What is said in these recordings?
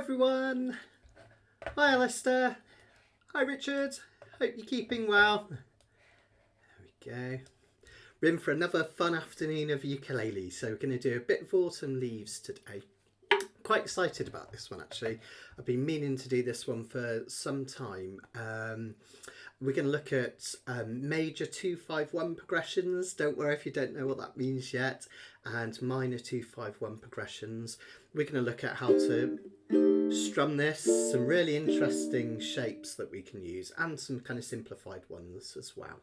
everyone. Hi Alistair. Hi Richard. Hope you're keeping well. There we go. We're in for another fun afternoon of ukulele. So we're going to do a bit of autumn leaves today. Quite excited about this one actually. I've been meaning to do this one for some time. We're going to look at major 2-5-1 progressions. Don't worry if you don't know what that means yet. And minor 2-5-1 progressions. We're going to look at how to strum this, some really interesting shapes that we can use, and some kind of simplified ones as well.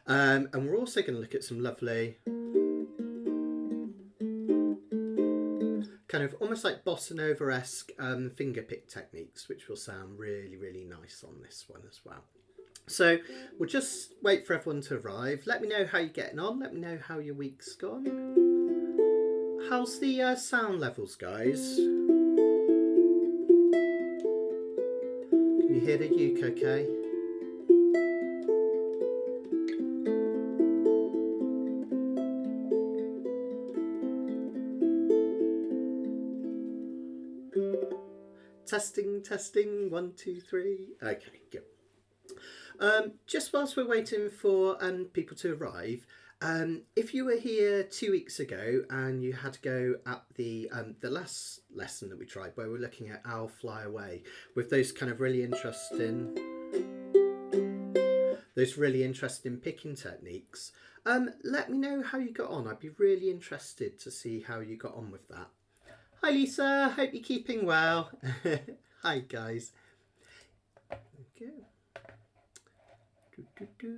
And we're also going to look at some lovely kind of almost like bossa nova-esque finger pick techniques, which will sound really, really nice on this one as well. So we'll just wait for everyone to arrive. Let me know how you're getting on. Let me know how your week's gone. How's the sound levels, guys? Can you hear the uke okay? Testing, testing, 1, 2, 3. Okay, good. Just whilst we're waiting for people to arrive, if you were here 2 weeks ago and you had to go at the last lesson that we tried, where we're looking at I'll Fly Away with those kind of really interesting picking techniques, let me know how you got on. I'd be really interested to see how you got on with that. Hi Lisa, hope you're keeping well. Hi guys. Okay. Okay.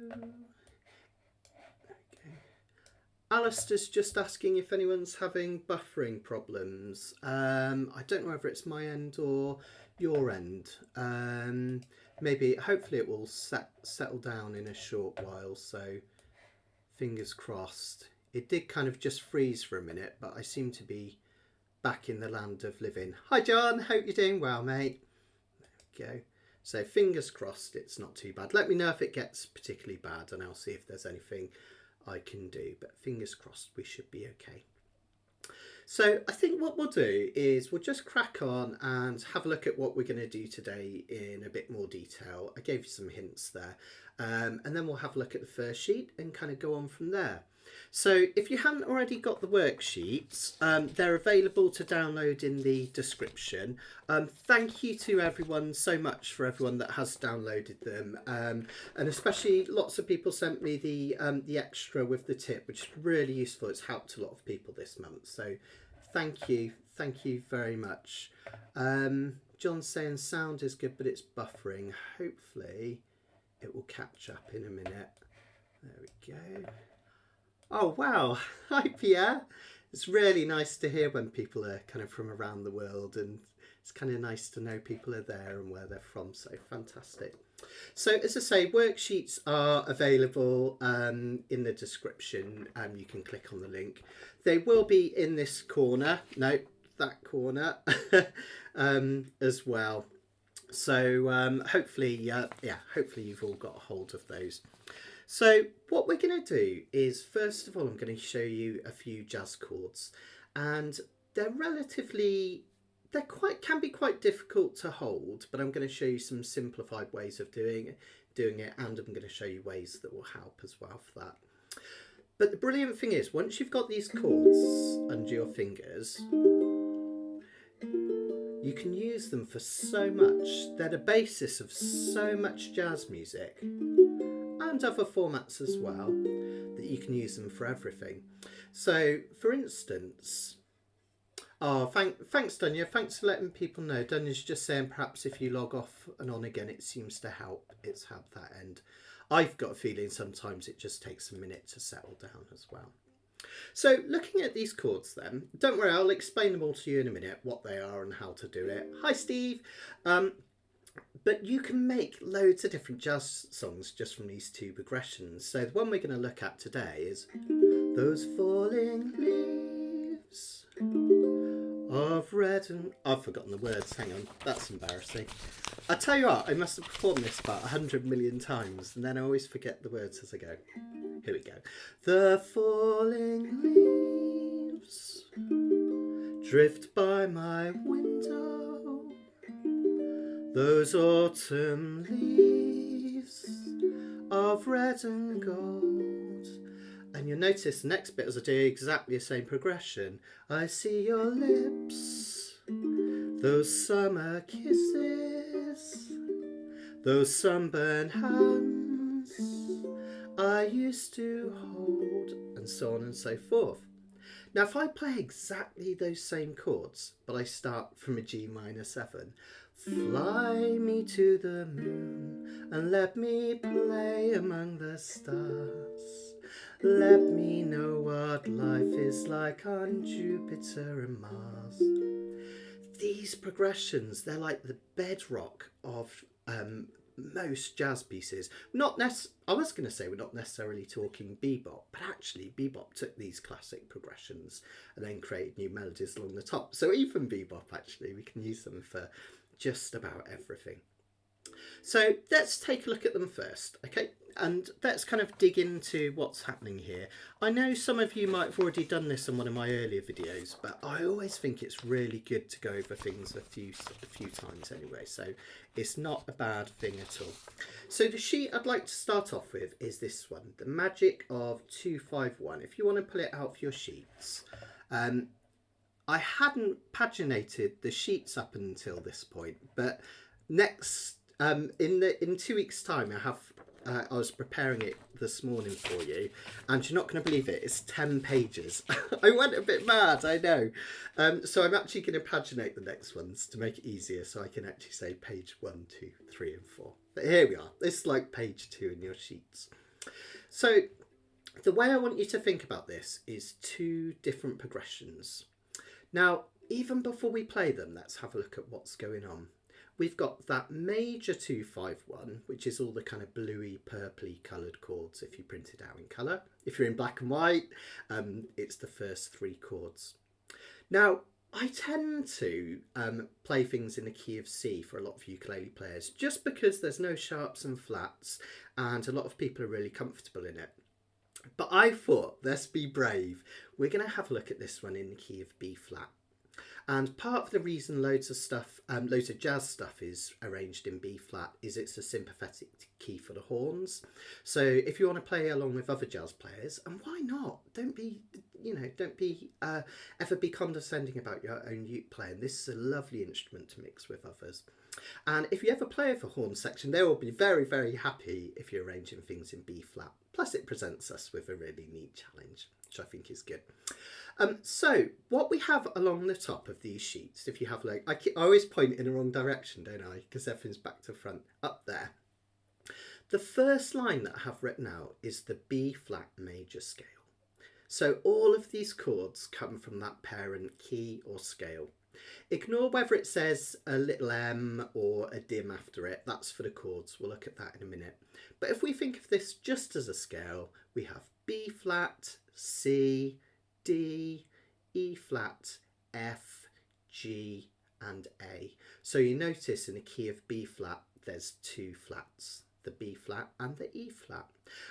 Alistair's just asking if anyone's having buffering problems. I don't know whether it's my end or your end. Maybe, hopefully it will settle down in a short while, so fingers crossed. It did kind of just freeze for a minute, but I seem to be back in the land of living. Hi John, hope you're doing well, mate. There we go. So fingers crossed it's not too bad. Let me know if it gets particularly bad and I'll see if there's anything I can do. But fingers crossed we should be okay. So I think what we'll do is we'll just crack on and have a look at what we're going to do today in a bit more detail. I gave you some hints there. And then we'll have a look at the first sheet and kind of go on from there. So if you haven't already got the worksheets, they're available to download in the description. Thank you to everyone so much for everyone that has downloaded them, and especially lots of people sent me the extra with the tip, which is really useful. It's helped a lot of people this month, so thank you very much. John's saying sound is good, but it's buffering. Hopefully it will catch up in a minute. There we go. Oh wow, hi Pierre. It's really nice to hear when people are kind of from around the world, and it's kind of nice to know people are there and where they're from, so fantastic. So as I say, worksheets are available in the description. You can click on the link. They will be in this corner, no, that corner as well. So hopefully, hopefully you've all got a hold of those. So what we're going to do is, first of all, I'm going to show you a few jazz chords, and they're can be quite difficult to hold, but I'm going to show you some simplified ways of doing it, and I'm going to show you ways that will help as well for that. But the brilliant thing is, once you've got these chords under your fingers, you can use them for so much. They're the basis of so much jazz music, and other formats as well, that you can use them for everything. So for instance, thanks Dunya, thanks for letting people know. Dunya's just saying perhaps if you log off and on again it seems to help. It's helped that end. I've got a feeling sometimes it just takes a minute to settle down as well. So looking at these chords then, don't worry, I'll explain them all to you in a minute, what they are and how to do it. Hi Steve. But you can make loads of different jazz songs just from these two progressions. So the one we're going to look at today is Those Falling Leaves of Red and... I've forgotten the words, hang on, that's embarrassing. I tell you what, I must have performed this about 100 million times and then I always forget the words as I go. Here we go. The falling leaves drift by my window those autumn leaves of red and gold. And you'll notice the next bit as I do exactly the same progression. I see your lips, those summer kisses, those sunburned hands I used to hold, and so on and so forth. Now if I play exactly those same chords, but I start from a G minor 7, fly me to the moon and let me play among the stars. Let me know what life is like on Jupiter and Mars. These progressions, they're like the bedrock of most jazz pieces. I was going to say we're not necessarily talking bebop, but actually bebop took these classic progressions and then created new melodies along the top. So even bebop, actually, we can use them for just about everything. So let's take a look at them first, okay? And let's kind of dig into what's happening here. I know some of you might have already done this in one of my earlier videos, but I always think it's really good to go over things a few times anyway, so it's not a bad thing at all. So the sheet I'd like to start off with is this one, The Magic of 251. If you want to pull it out for your sheets. I hadn't paginated the sheets up until this point, but next in 2 weeks' time I was preparing it this morning for you, and you're not going to believe it, it's 10 pages. I went a bit mad, I know. So I'm actually going to paginate the next ones to make it easier, so I can actually say page 1, 2, 3 and 4. But here we are, this is like page 2 in your sheets. So the way I want you to think about this is 2 different progressions. Now, even before we play them, let's have a look at what's going on. We've got that major 251, which is all the kind of bluey, purpley coloured chords if you print it out in colour. If you're in black and white, it's the first 3 chords. Now, I tend to play things in the key of C for a lot of ukulele players, just because there's no sharps and flats, and a lot of people are really comfortable in it. But I thought, let's be brave. We're going to have a look at this one in the key of B flat. And part of the reason loads of jazz stuff is arranged in B flat is it's a sympathetic key for the horns. So if you want to play along with other jazz players, and why not? Don't be ever be condescending about your own uke playing. This is a lovely instrument to mix with others. And if you ever play with a horn section, they will be very, very happy if you're arranging things in B flat. Plus it presents us with a really neat challenge, which I think is good. So what we have along the top of these sheets, if you have like, I always point in the wrong direction, don't I? Because everything's back to front, up there. The first line that I have written out is the B flat major scale. So all of these chords come from that parent key or scale. Ignore whether it says a little m or a dim after it, that's for the chords, we'll look at that in a minute. But if we think of this just as a scale, we have B flat, C, D, E flat, F, G and A. So you notice in the key of B flat there's 2 flats, the B flat and the E flat.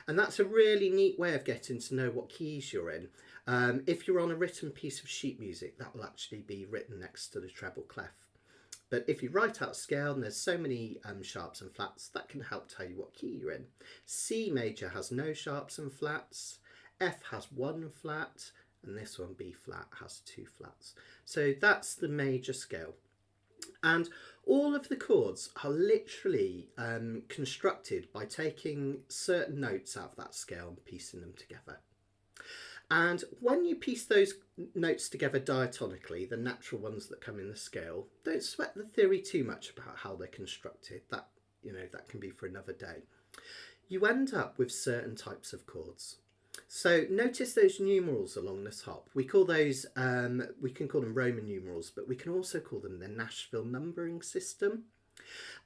And that's a really neat way of getting to know what keys you're in. If you're on a written piece of sheet music, that will actually be written next to the treble clef. But if you write out scale, and there's so many sharps and flats, that can help tell you what key you're in. C major has no sharps and flats, F has 1 flat, and this one, B flat, has 2 flats. So that's the major scale. And all of the chords are literally constructed by taking certain notes out of that scale and piecing them together. And when you piece those notes together diatonically, the natural ones that come in the scale, don't sweat the theory too much about how they're constructed. That can be for another day. You end up with certain types of chords. So notice those numerals along the top. We call those, we can call them Roman numerals, but we can also call them the Nashville numbering system.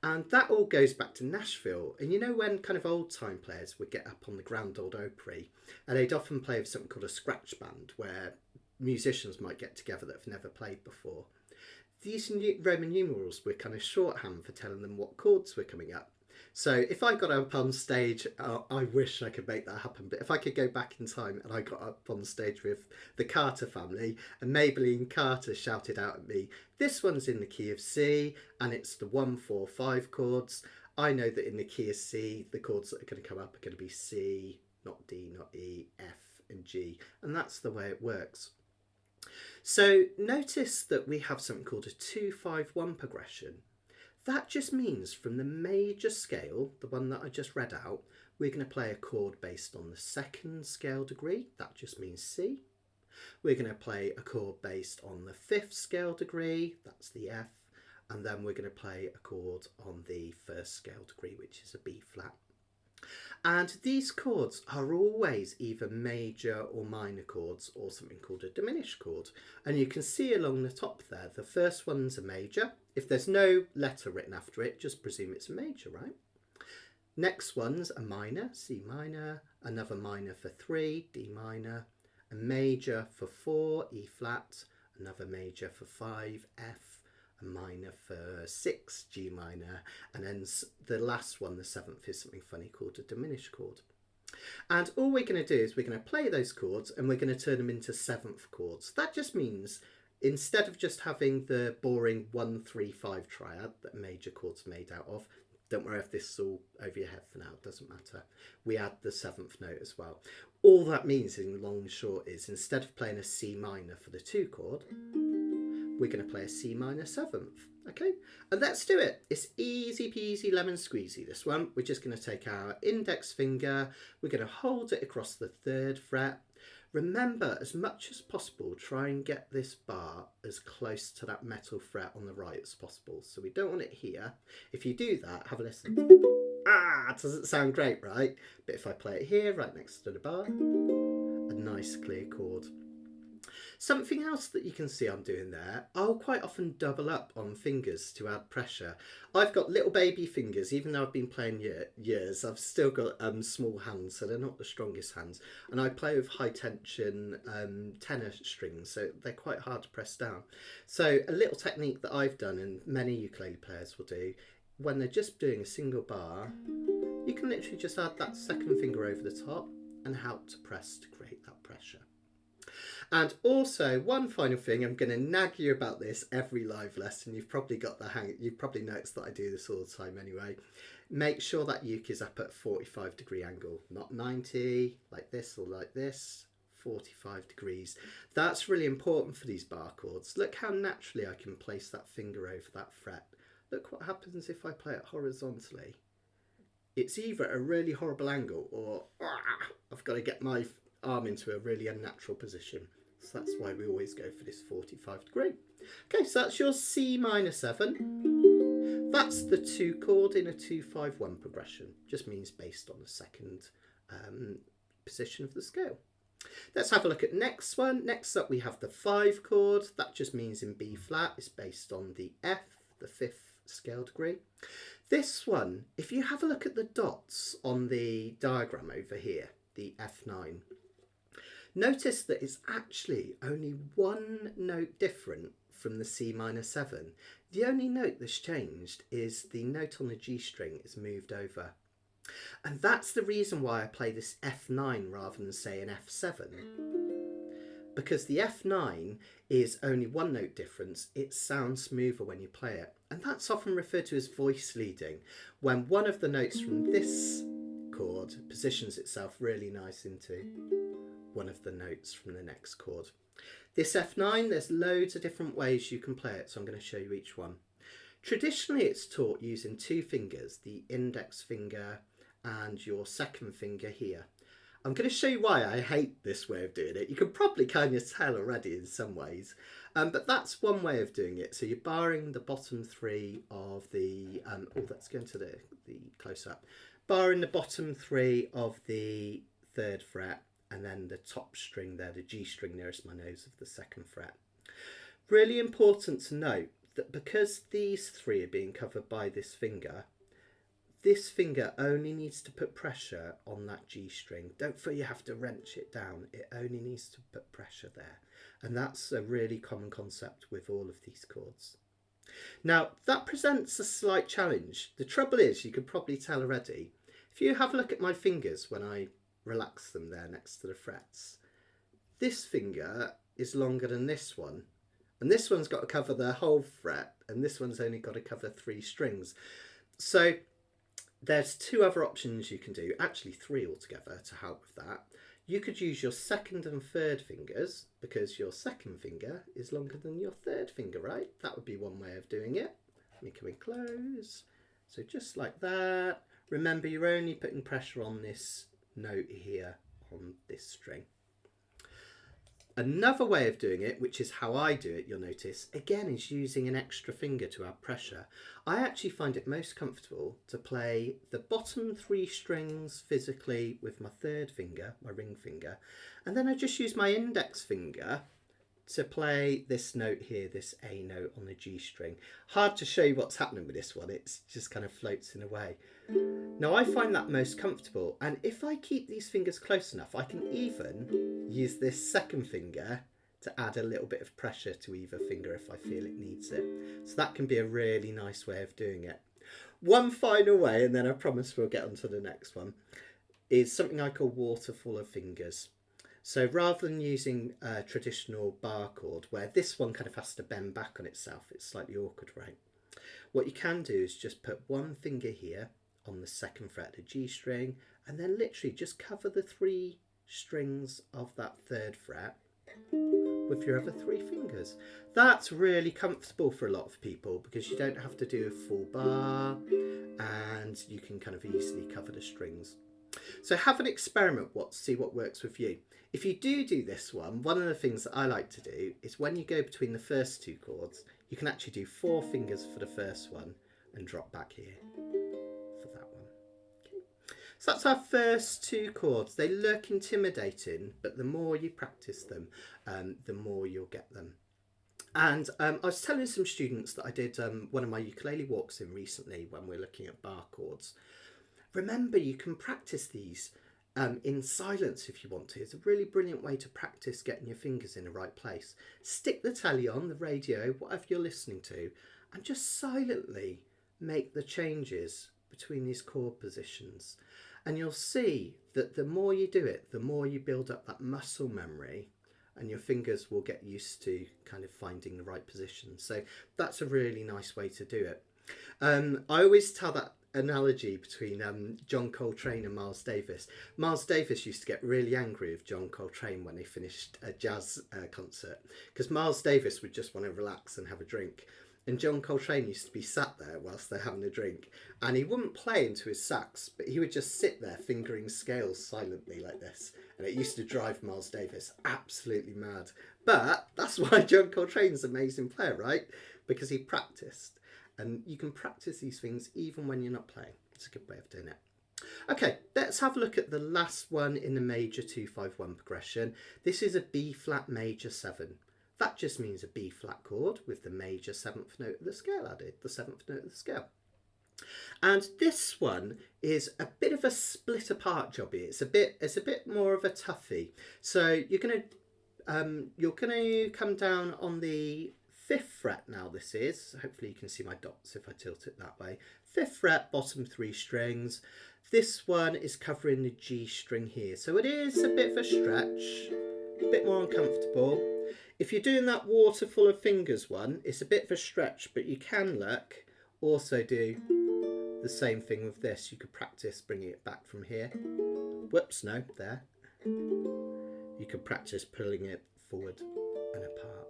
And that all goes back to Nashville. And you know when kind of old time players would get up on the Grand Old Opry, and they'd often play with something called a scratch band, where musicians might get together that have never played before. These Roman numerals were kind of shorthand for telling them what chords were coming up. So if I got up on stage, I wish I could make that happen, but if I could go back in time and I got up on stage with the Carter family and Maybelline Carter shouted out at me, this one's in the key of C and it's the 1, 4, 5 chords, I know that in the key of C, the chords that are going to come up are going to be C, not D, not E, F and G, and that's the way it works. So notice that we have something called a 2-5-1 progression. That just means from the major scale, the one that I just read out, we're going to play a chord based on the second scale degree. That just means C. We're going to play a chord based on the 5th scale degree. That's the F. And then we're going to play a chord on the 1st scale degree, which is a B flat. And these chords are always either major or minor chords or something called a diminished chord. And you can see along the top there, the first one's a major. If there's no letter written after it, just presume it's a major, right? Next one's a minor, C minor, another minor for 3, D minor, a major for 4, E flat, another major for 5, F, a minor for 6, G minor, and then the last one, the 7th, is something funny called a diminished chord. And all we're going to do is we're going to play those chords and we're going to turn them into 7th chords. That just means instead of just having the boring 1, 3, 5 triad that a major chord's made out of, don't worry if this is all over your head for now, it doesn't matter. We add the 7th note as well. All that means in long and short is instead of playing a C minor for the 2 chord, we're going to play a C minor 7th, okay? And let's do it. It's easy peasy lemon squeezy, this one. We're just going to take our index finger, we're going to hold it across the 3rd fret. Remember, as much as possible, try and get this bar as close to that metal fret on the right as possible. So we don't want it here. If you do that, have a listen. Ah, it doesn't sound great, right? But if I play it here, right next to the bar, a nice clear chord. Something else that you can see I'm doing there, I'll quite often double up on fingers to add pressure. I've got little baby fingers, even though I've been playing years, I've still got small hands, so they're not the strongest hands. And I play with high tension tenor strings, so they're quite hard to press down. So a little technique that I've done, and many ukulele players will do, when they're just doing a single bar, you can literally just add that second finger over the top and help to press to create that pressure. And also, one final thing, I'm going to nag you about this every live lesson. You've probably got the hang. You've probably noticed that I do this all the time anyway. Make sure that uke is up at 45-degree angle, not 90, like this or like this, 45 degrees. That's really important for these bar chords. Look how naturally I can place that finger over that fret. Look what happens if I play it horizontally. It's either a really horrible angle or I've got to get my arm into a really unnatural position. So that's why we always go for this 45 degree. Okay, so that's your C minor 7. That's the 2 chord in a 2-5-1 progression. Just means based on the second position of the scale. Let's have a look at next one. Next up we have the 5 chord. That just means in B flat. It's based on the F, the 5th scale degree. This one, if you have a look at the dots on the diagram over here, the F9, notice that it's actually only one note different from the C minor 7. The only note that's changed is the note on the G string is moved over. And that's the reason why I play this F9 rather than say an F7. Because the F9 is only one note difference, it sounds smoother when you play it. And that's often referred to as voice leading, when one of the notes from this chord positions itself really nice into one of the notes from the next chord. This F9, there's loads of different ways you can play it, so I'm going to show you each one. Traditionally it's taught using 2 fingers, the index finger and your second finger here. I'm going to show you why I hate this way of doing it. You can probably kind of tell already in some ways, but that's one way of doing it. So you're barring the bottom 3 of the, let's go into the close-up. Barring the bottom 3 of the 3rd fret, and then the top string there, the G string nearest my nose of the 2nd fret. Really important to note that because these 3 are being covered by this finger only needs to put pressure on that G string. Don't feel you have to wrench it down. It only needs to put pressure there. And that's a really common concept with all of these chords. Now, that presents a slight challenge. The trouble is, you could probably tell already, if you have a look at my fingers when I relax them there next to the frets, this finger is longer than this one. And this one's got to cover the whole fret, and this one's only got to cover 3 strings. So there's 2 other options you can do, actually 3 altogether to help with that. You could use your 2nd and 3rd fingers, because your 2nd finger is longer than your 3rd finger, right? That would be one way of doing it. Let me come in close. So just like that. Remember, you're only putting pressure on this note here on this string. Another way of doing it, which is how I do it, you'll notice, again, is using an extra finger to add pressure. I actually find it most comfortable to play the bottom 3 strings physically with my 3rd finger, my ring finger, and then I just use my index finger to play this note here, this A note on the G string. Hard to show you what's happening with this one, it just kind of floats in a way. Now I find that most comfortable, and if I keep these fingers close enough, I can even use this 2nd finger to add a little bit of pressure to either finger if I feel it needs it. So that can be a really nice way of doing it. One final way, and then I promise we'll get on to the next one, is something I call waterfall of fingers. So rather than using a traditional bar chord, where this one kind of has to bend back on itself, it's slightly awkward, right? What you can do is just put one finger here on the 2nd fret, the G string, and then literally just cover the 3 strings of that 3rd fret with your other 3 fingers. That's really comfortable for a lot of people because you don't have to do a full bar and you can kind of easily cover the strings. So have an experiment, see what works with you. If you do this one of the things that I like to do is when you go between the first 2 chords, you can actually do 4 fingers for the first one and drop back here for that one. Okay. So that's our first 2 chords. They look intimidating, but the more you practice them, the more you'll get them. And I was telling some students that I did one of my ukulele walks in recently when we're looking at bar chords. Remember, you can practice these in silence if you want to. It's a really brilliant way to practice getting your fingers in the right place. Stick the telly on, the radio, whatever you're listening to, and just silently make the changes between these chord positions. And you'll see that the more you do it, the more you build up that muscle memory, and your fingers will get used to kind of finding the right position. So that's a really nice way to do it. I always tell that analogy between John Coltrane and Miles Davis. Miles Davis used to get really angry with John Coltrane when they finished a jazz concert, because Miles Davis would just want to relax and have a drink, and John Coltrane used to be sat there whilst they're having a drink, and he wouldn't play into his sax, but he would just sit there fingering scales silently like this, and it used to drive Miles Davis absolutely mad. But that's why John Coltrane's an amazing player, right? Because he practiced. And you can practice these things even when you're not playing. It's a good way of doing it. Okay, let's have a look at the last one in the major 2-5-1 progression. This is a B flat major 7. That just means a B flat chord with the major 7th note of the scale added, the 7th note of the scale. And this one is a bit of a split apart jobby. It's a bit more of a toughie. So you're gonna come down on the 5th fret now. This is, hopefully you can see my dots if I tilt it that way. 5th fret, bottom 3 strings. This one is covering the G string here, so it is a bit of a stretch, a bit more uncomfortable. If you're doing that waterful of fingers one, it's a bit of a stretch, but you can also do the same thing with this. You could practice bringing it back from here. Whoops, no, there. You could practice pulling it forward and apart.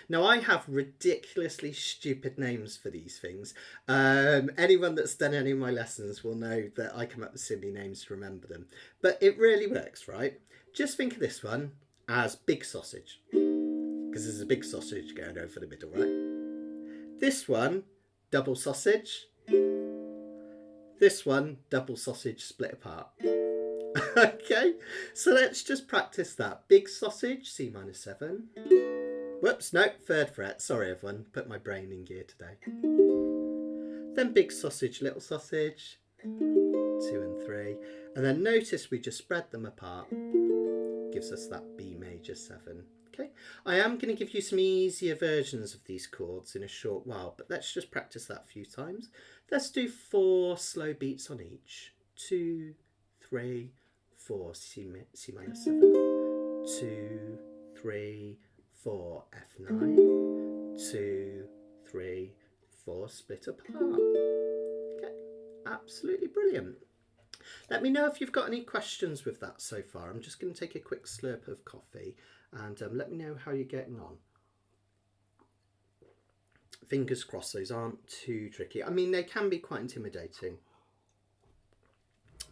Now I have ridiculously stupid names for these things. Anyone that's done any of my lessons will know that I come up with silly names to remember them. But it really works, right? Just think of this one as big sausage, because there's a big sausage going over the middle, right? This one, double sausage. This one, double sausage split apart. Okay, so let's just practice that. Big sausage, C minor 7. Whoops, no, 3rd fret. Sorry, everyone. Put my brain in gear today. Then big sausage, little sausage, 2 and 3. And then notice we just spread them apart. gives us that B major 7. Okay, I am going to give you some easier versions of these chords in a short while, but let's just practice that a few times. Let's do 4 slow beats on each. 2, 3, 4, C minor 7. 2, 3, 4, F9. 2, 3, 4, split apart. Okay, absolutely brilliant. Let me know if you've got any questions with that so far. I'm just going to take a quick slurp of coffee and let me know how you're getting on. Fingers crossed those aren't too tricky. I mean, they can be quite intimidating,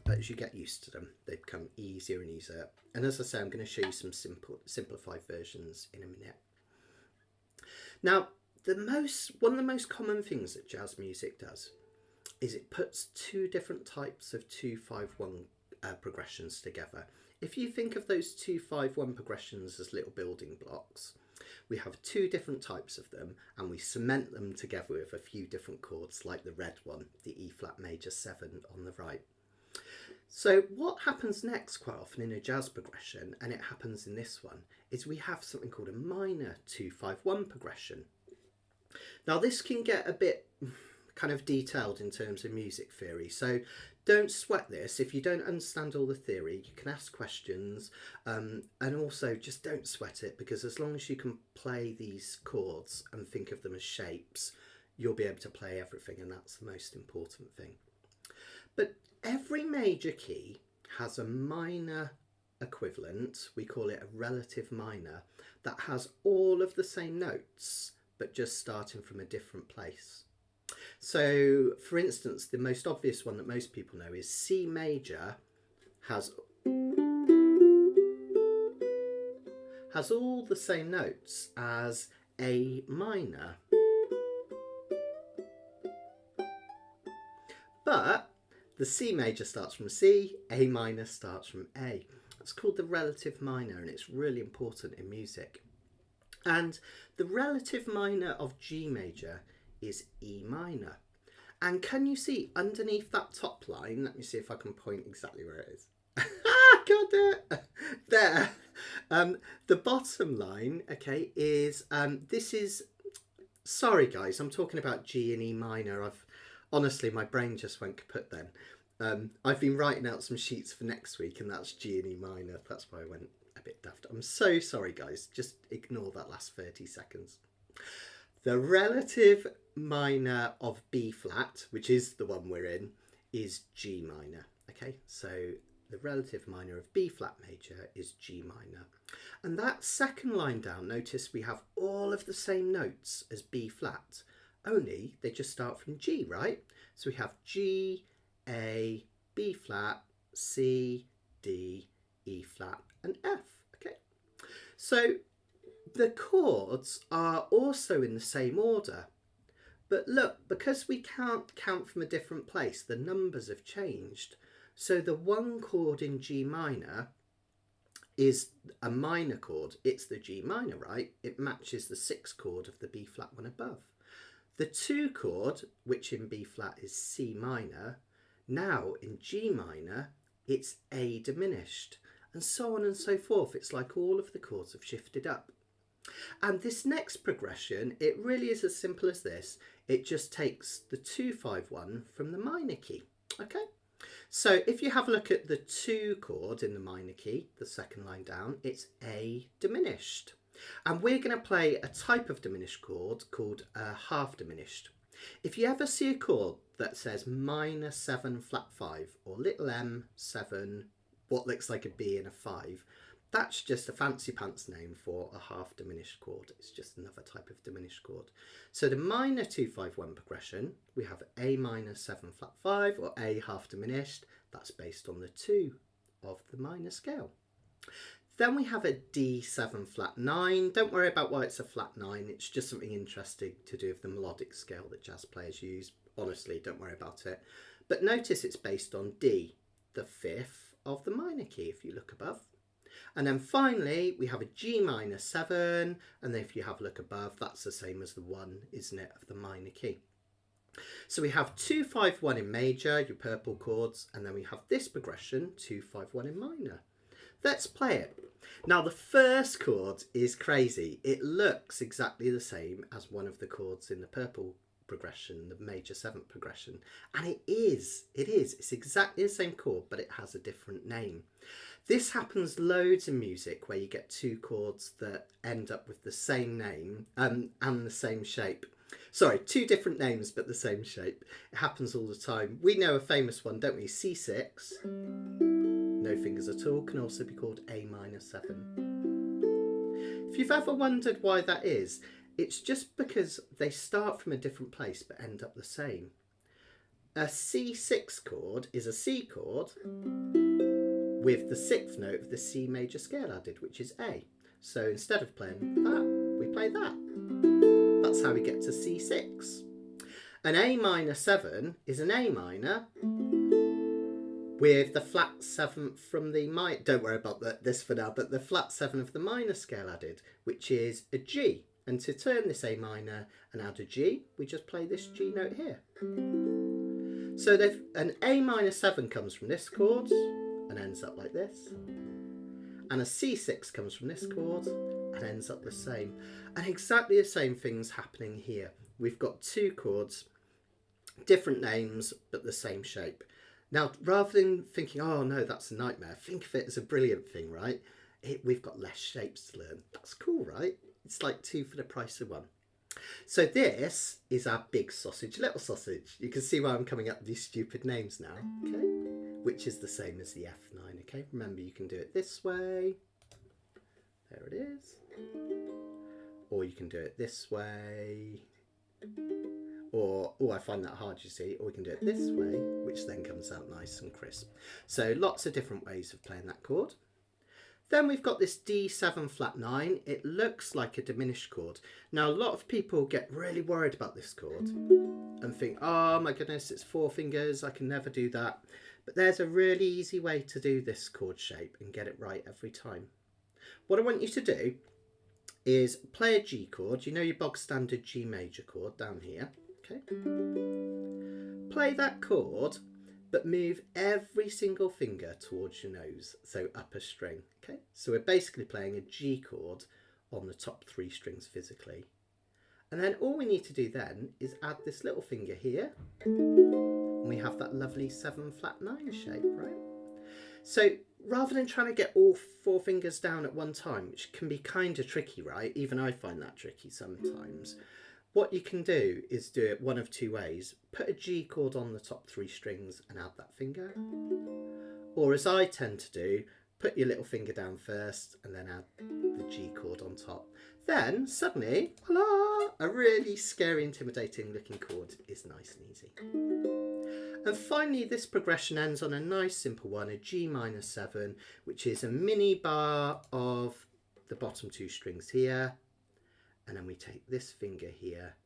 but as you get used to them, they become easier and easier. And as I say, I'm going to show you some simplified versions in a minute. Now, one of the most common things that jazz music does is it puts 2 different types of 2-5-1 progressions together. If you think of those 2-5-1 progressions as little building blocks, we have 2 different types of them, and we cement them together with a few different chords, like the red one, the E flat major 7 on the right. So what happens next quite often in a jazz progression, and it happens in this one, is we have something called a minor 2-5-1 progression. Now this can get a bit kind of detailed in terms of music theory, so don't sweat this. If you don't understand all the theory, you can ask questions, and also just don't sweat it, because as long as you can play these chords and think of them as shapes, you'll be able to play everything, and that's the most important thing. But every major key has a minor equivalent, we call it a relative minor, that has all of the same notes but just starting from a different place. So for instance, the most obvious one that most people know is C major has all the same notes as A minor, but the C major starts from C, A minor starts from A. It's called the relative minor, and it's really important in music. And the relative minor of G major is E minor. And can you see underneath that top line, let me see if I can point exactly where it is. Got it! There. The bottom line, okay, is, this is, sorry guys, I'm talking about G and E minor. Honestly, my brain just went kaput then. I've been writing out some sheets for next week, and that's G and E minor. That's why I went a bit daft. I'm so sorry, guys. Just ignore that last 30 seconds. The relative minor of B flat, which is the one we're in, is G minor. Okay, so the relative minor of B flat major is G minor. And that second line down, notice we have all of the same notes as B flat, only they just start from G, right? So we have G, A, B flat, C, D, E flat, and F. Okay, so the chords are also in the same order, but look, because we can't count from a different place, the numbers have changed. So the 1 chord in G minor is a minor chord. It's the G minor, right? It matches the 6th chord of the B flat one above. The 2 chord, which in B flat is C minor, now in G minor, it's A diminished, and so on and so forth. It's like all of the chords have shifted up. And this next progression, it really is as simple as this. It just takes the 2-5-1 from the minor key. Okay, so if you have a look at the 2 chord in the minor key, the second line down, it's A diminished. And we're going to play a type of diminished chord called half diminished. If you ever see a chord that says minor 7 flat 5 or little m 7, what looks like a B and a 5, that's just a fancy pants name for a half diminished chord. It's just another type of diminished chord. So the minor 2-5-1 progression, we have A minor 7 flat 5 or A half diminished. That's based on the 2 of the minor scale. Then we have a D7 flat 9. Don't worry about why it's a flat 9. It's just something interesting to do with the melodic scale that jazz players use. Honestly, don't worry about it. But notice it's based on D, the 5th of the minor key, if you look above. And then finally, we have a G minor 7, and then if you have a look above, that's the same as the 1, isn't it, of the minor key. So we have 2-5-1 in major, your purple chords, and then we have this progression, 2-5-1 in minor. Let's play it. Now the first chord is crazy. It looks exactly the same as one of the chords in the purple progression, the major 7th progression, and it is. It's exactly the same chord, but it has a different name. This happens loads in music where you get 2 chords that end up with the same name and the same shape. Sorry, 2 different names but the same shape. It happens all the time. We know a famous one, don't we? C6, no fingers at all, can also be called A minor 7. If you've ever wondered why that is, it's just because they start from a different place but end up the same. A C6 chord is a C chord with the 6th note of the C major scale added, which is A. So instead of playing that, we play that. That's how we get to C6. An A minor 7 is an A minor with the flat 7th from the minor, don't worry about this for now, but the flat 7 of the minor scale added, which is a G. And to turn this A minor and add a G, we just play this G note here. So an A minor 7 comes from this chord and ends up like this. And a C6 comes from this chord and ends up the same. And exactly the same thing's happening here. We've got 2 chords, different names, but the same shape. Now, rather than thinking, oh no, that's a nightmare, think of it as a brilliant thing, right? We've got less shapes to learn. That's cool, right? It's like 2 for the price of 1. So this is our big sausage, little sausage. You can see why I'm coming up with these stupid names now, okay? Which is the same as the F9, okay? Remember, you can do it this way. There it is. Or you can do it this way. Or, oh, I find that hard, you see. Or we can do it this way, which then comes out nice and crisp. So lots of different ways of playing that chord. Then we've got this D7 flat 9. It looks like a diminished chord. Now, a lot of people get really worried about this chord and think, oh my goodness, it's 4 fingers, I can never do that. But there's a really easy way to do this chord shape and get it right every time. What I want you to do is play a G chord. You know your bog standard G major chord down here, okay? Play that chord, but move every single finger towards your nose, so upper string, okay? So we're basically playing a G chord on the top 3 strings physically. And then all we need to do then is add this little finger here, and we have that lovely 7 flat 9 shape, right? So rather than trying to get all 4 fingers down at one time, which can be kind of tricky, right? Even I find that tricky sometimes. What you can do is do it one of 2 ways. Put a G chord on the top 3 strings and add that finger. Or as I tend to do, put your little finger down first and then add the G chord on top. Then suddenly, voila, a really scary, intimidating looking chord is nice and easy. And finally, this progression ends on a nice simple one, a G minor 7, which is a mini bar of the bottom 2 strings here. And then we take this finger here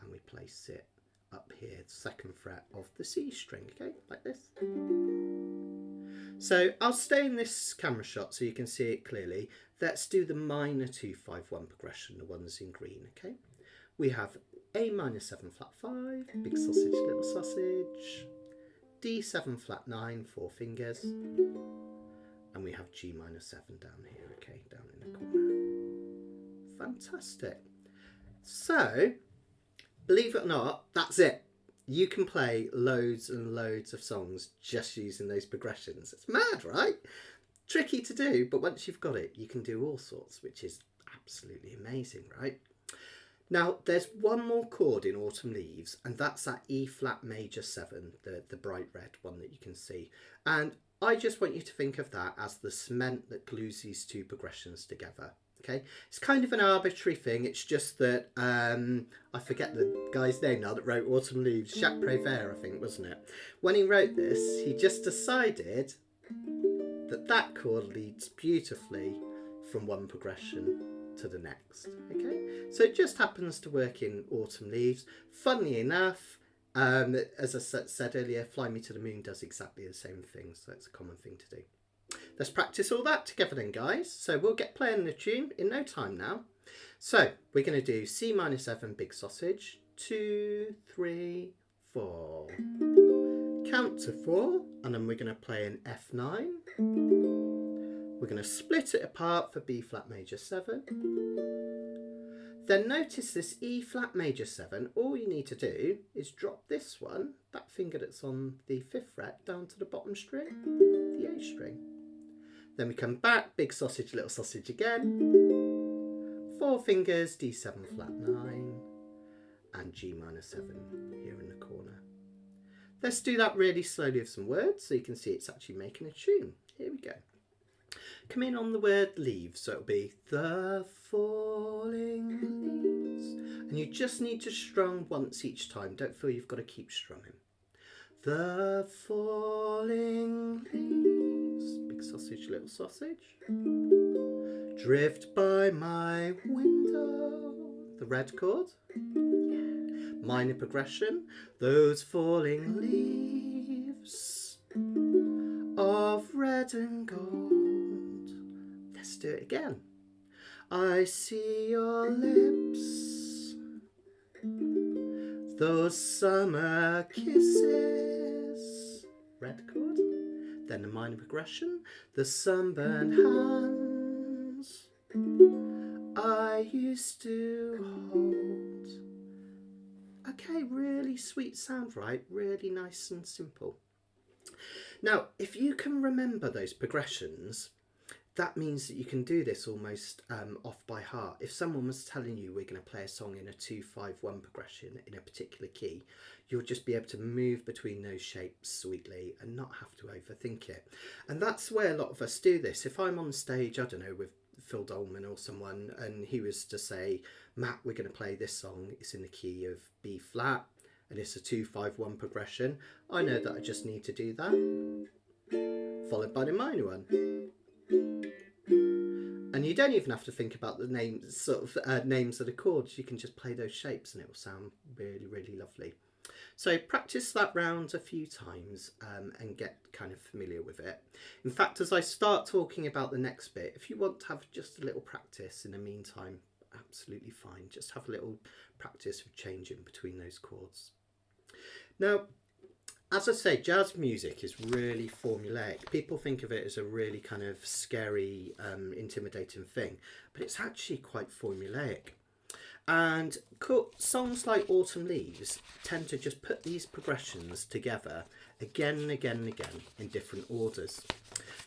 and we place it up here, the 2nd fret of the C string, okay, like this. So I'll stay in this camera shot so you can see it clearly. Let's do the minor 2-5-1 progression, the ones in green, okay? We have A minor 7 flat 5, big sausage, little sausage, D7 flat 9, 4 fingers, and we have G minor 7 down here, okay, down in the corner. Fantastic. So, believe it or not, that's it. You can play loads and loads of songs just using those progressions. It's mad, right? Tricky to do, but once you've got it, you can do all sorts, which is absolutely amazing, right? Now, there's one more chord in Autumn Leaves, and that's that E flat major 7, the bright red one that you can see. And I just want you to think of that as the cement that glues these 2 progressions together. Okay, it's kind of an arbitrary thing. It's just that I forget the guy's name now that wrote Autumn Leaves, Jacques Prévert, I think, wasn't it? When he wrote this, he just decided that that chord leads beautifully from one progression to the next. Okay, so it just happens to work in Autumn Leaves. Funnily enough, as I said earlier, Fly Me to the Moon does exactly the same thing, so it's a common thing to do. Let's practice all that together then, guys. So we'll get playing the tune in no time now. So we're going to do C minor 7 big sausage, 2, 3, 4. Count to 4, and then we're going to play an F9. We're going to split it apart for B flat major 7. Then notice this E flat major 7, all you need to do is drop this one, that finger that's on the 5th fret, down to the bottom string, the A string. Then we come back, big sausage, little sausage again, 4 fingers, D7 flat 9, and G minor 7 here in the corner. Let's do that really slowly with some words so you can see it's actually making a tune. Here we go. Come in on the word leaves, so it'll be the falling leaves. And you just need to strum once each time. Don't feel you've got to keep strumming. The falling leaves. Big sausage, little sausage. Drift by my window. The red chord. Yeah. Minor progression. Those falling leaves of red and gold. Let's do it again. I see your lips, those summer kisses. Red chord. Then the minor progression. The sunburned hands I used to hold. Okay, really sweet sound, right? Really nice and simple. Now, if you can remember those progressions, that means that you can do this almost off by heart. If someone was telling you we're going to play a song in a 2-5-1 progression in a particular key, you'll just be able to move between those shapes sweetly and not have to overthink it. And that's where a lot of us do this. If I'm on stage, I don't know, with Phil Dolman or someone, and he was to say, Matt, we're going to play this song, it's in the key of B flat, and it's a 2-5-1 progression, I know that I just need to do that, followed by the minor one. And you don't even have to think about the names, names of the chords. You can just play those shapes and it will sound really, really lovely. So practice that round a few times and get kind of familiar with it. In fact, as I start talking about the next bit, if you want to have just a little practice in the meantime, absolutely fine. Just have a little practice of changing between those chords. Now, as I say, jazz music is really formulaic. People think of it as a really kind of scary, intimidating thing, but it's actually quite formulaic. And songs like Autumn Leaves tend to just put these progressions together again and again and again in different orders.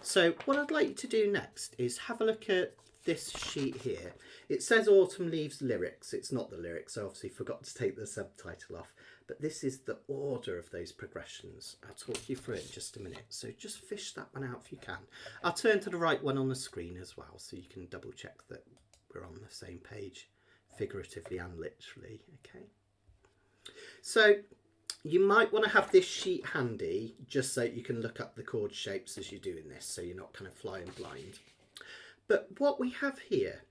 So what I'd like you to do next is have a look at this sheet here. It says Autumn Leaves lyrics. It's not the lyrics. I obviously forgot to take the subtitle off. But this is the order of those progressions. I'll talk you through it in just a minute. So just fish that one out if you can. I'll turn to the right one on the screen as well, so you can double check that we're on the same page, figuratively and literally. Okay. So you might want to have this sheet handy just so you can look up the chord shapes as you're doing this, so you're not kind of flying blind. But what we have here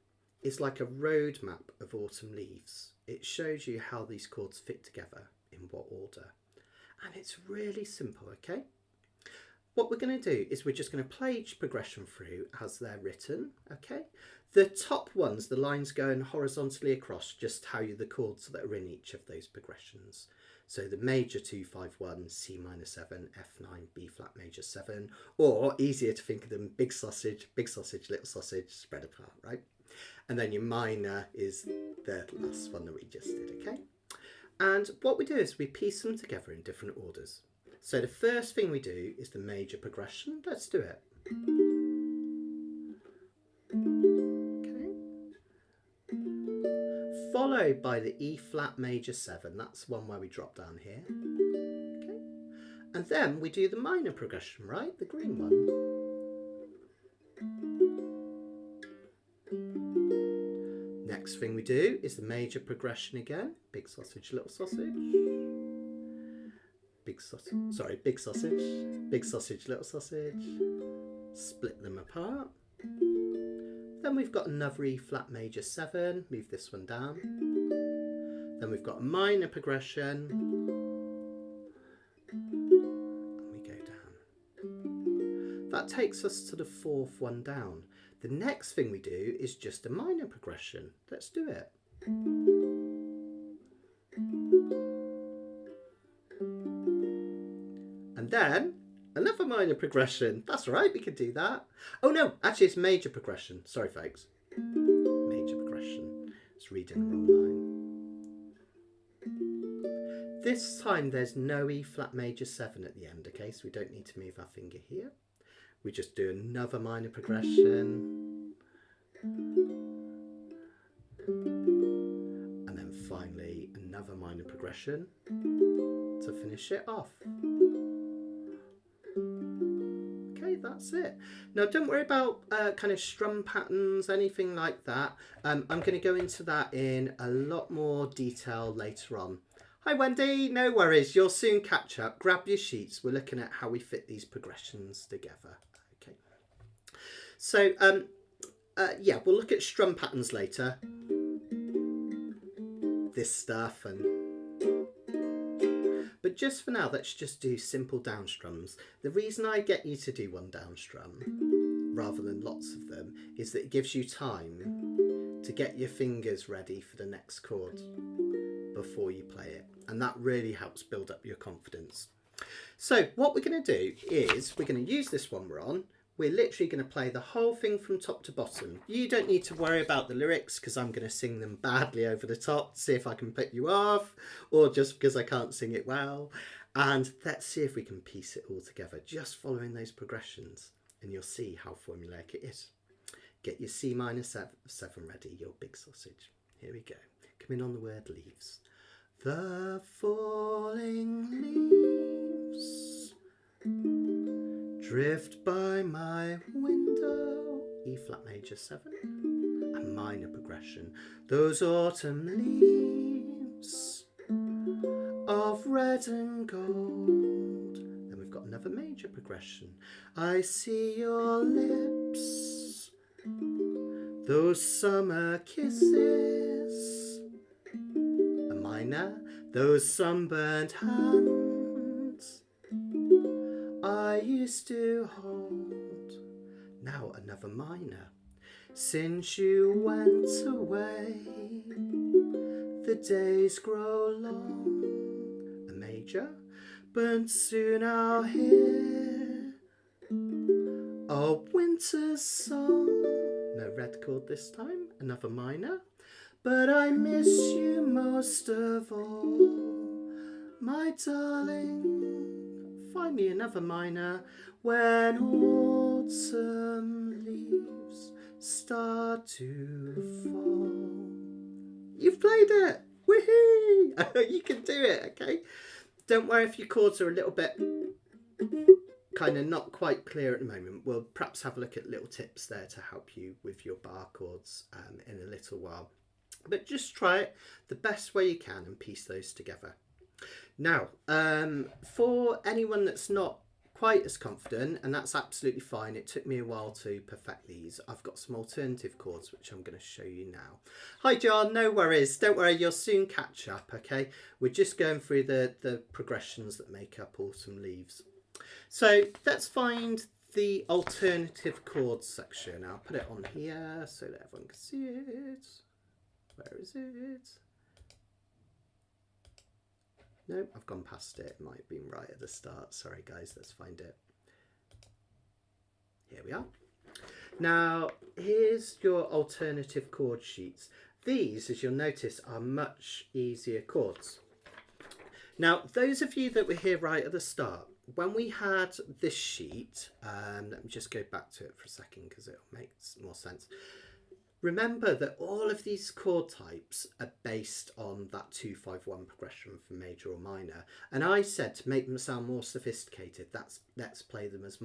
is like a road map of Autumn Leaves. It shows you how these chords fit together in what order. And it's really simple, okay? What we're going to do is we're just going to play each progression through as they're written, okay? The top ones, the lines going horizontally across, just tell you the chords that are in each of those progressions. So the major 2-5-1, C minor 7, F9, B flat major 7, or easier to think of them, big sausage, little sausage, spread apart, right? And then your minor is the last one that we just did, okay? And what we do is we piece them together in different orders. So the first thing we do is the major progression. Let's do it. Okay. Followed by the E flat major 7. That's one where we drop down here. Okay. And then we do the minor progression, right? The green one. Next thing we do is the major progression again. Big sausage, little sausage. Big sausage, big sausage, little sausage. Split them apart. Then we've got another E flat major 7. Move this one down. Then we've got a minor progression. And we go down. That takes us to the 4th one down. The next thing we do is just a minor progression. Let's do it. And then Another minor progression. That's right, we could do that. Oh no, actually it's major progression. Sorry folks. Major progression. It's reading the wrong line. This time there's no E flat major 7 at the end, okay? So we don't need to move our finger here. We just do another minor progression. And then finally another minor progression to finish it off. Okay, that's it. Now don't worry about kind of strum patterns, anything like that. I'm going to go into that in a lot more detail later on. Hi Wendy, no worries, you'll soon catch up. Grab your sheets, we're looking at how we fit these progressions together. Okay, so yeah, we'll look at strum patterns later. This stuff but just for now, let's just do simple down strums. The reason I get you to do one down strum rather than lots of them is that it gives you time to get your fingers ready for the next chord before you play it, and that really helps build up your confidence. So what we're going to do is we're going to use this one we're on. We're literally going to play the whole thing from top to bottom. You don't need to worry about the lyrics because I'm going to sing them badly over the top to see if I can put you off, or just because I can't sing it well. And let's see if we can piece it all together just following those progressions, and you'll see how formulaic it is. Get your C minor 7 ready, your big sausage. Here we go. Come in on the word leaves. The falling leaves drift by my window, E flat major 7, a minor progression. Those autumn leaves of red and gold. Then we've got another major progression. I see your lips, those summer kisses, a minor. Those sunburnt hands I used to hold. Now another minor. Since you went away, the days grow long. A major. But soon I'll hear a winter song. No red chord this time. Another minor. But I miss you most of all, my darling. Find me another minor. When autumn leaves start to fall. You've played it! Woohoo! You can do it, okay? Don't worry if your chords are a little bit kind of not quite clear at the moment. We'll perhaps have a look at little tips there to help you with your bar chords in a little while. But just try it the best way you can and piece those together. Now, for anyone that's not quite as confident, and that's absolutely fine, it took me a while to perfect these, I've got some alternative chords which I'm going to show you now. Hi John, no worries, don't worry, you'll soon catch up, okay? We're just going through the progressions that make up autumn leaves. So let's find the alternative chords section. I'll put it on here so that everyone can see it. Where is it? No, I've gone past it. It might have been right at the start. Sorry guys, let's find it. Here we are. Now, here's your alternative chord sheets. These, as you'll notice, are much easier chords. Now, those of you that were here right at the start, when we had this sheet, let me just go back to it for a second because it'll make more sense. Remember that all of these chord types are based on that 2-5-1 progression from major or minor. And I said to make them sound more sophisticated, let's play them as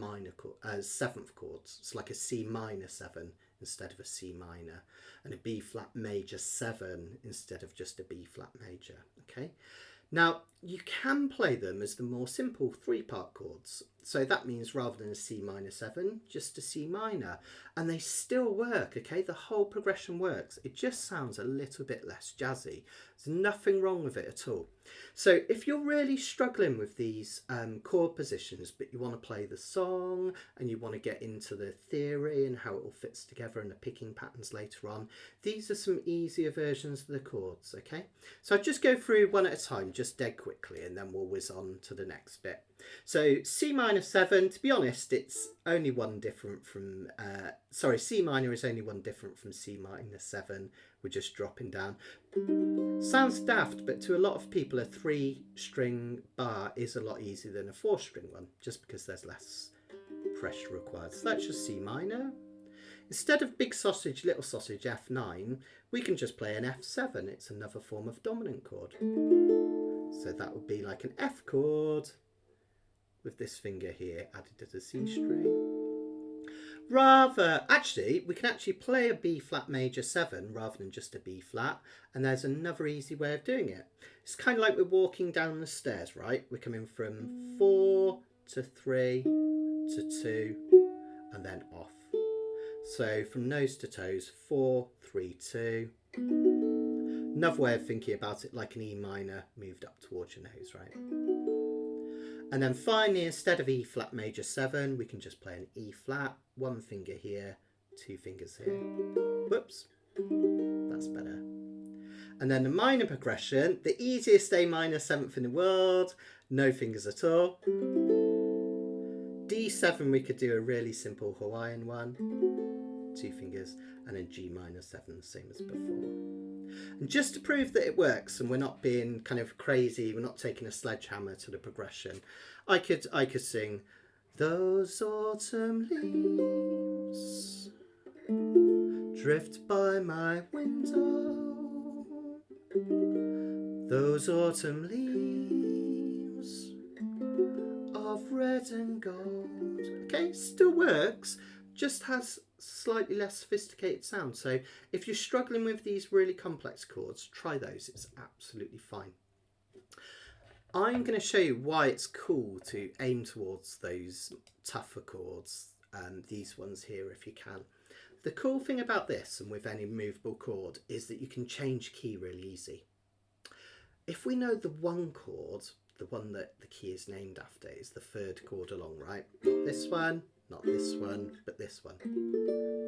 seventh chords. It's like a C minor 7 instead of a C minor, and a B flat major 7 instead of just a B flat major. Okay. Now, you can play them as the more simple 3-part chords. So that means rather than a C minor 7, just a C minor. And they still work, okay? The whole progression works. It just sounds a little bit less jazzy. There's nothing wrong with it at all. So if you're really struggling with these chord positions, but you want to play the song and you want to get into the theory and how it all fits together and the picking patterns later on, these are some easier versions of the chords, okay? So I'll just go through one at a time, just dead quickly, and then we'll whiz on to the next bit. So C minor minor 7, to be honest, it's only one different from, C minor is only one different from C minor 7. We're just dropping down. Sounds daft, but to a lot of people, a 3-string bar is a lot easier than a 4-string one, just because there's less pressure required. So that's just C minor. Instead of big sausage, little sausage, F9, we can just play an F7. It's another form of dominant chord. So that would be like an F chord with this finger here added to the C string. Actually, we can actually play a B flat major 7 rather than just a B flat, and there's another easy way of doing it. It's kind of like we're walking down the stairs, right? We're coming from 4 to 3 to 2 and then off. So from nose to toes, 4, 3, 2. Another way of thinking about it, like an E minor moved up towards your nose, right? And then finally, instead of E flat major 7, we can just play an E flat, 1 finger here, 2 fingers here. Whoops, that's better. And then the minor progression, the easiest A minor 7th in the world, no fingers at all. D7, we could do a really simple Hawaiian one, 2 fingers, and then G minor 7, same as before. And just to prove that it works and we're not being kind of crazy, we're not taking a sledgehammer to the progression, I could sing, those autumn leaves drift by my window, those autumn leaves of red and gold. Okay, still works, just has slightly less sophisticated sound. So if you're struggling with these really complex chords, try those. It's absolutely fine. I'm going to show you why it's cool to aim towards those tougher chords, these ones here if you can. The cool thing about this, and with any movable chord, is that you can change key really easy. If we know the one chord, the one that the key is named after, is the 3rd chord along, right? Not this one, not this one, but this one.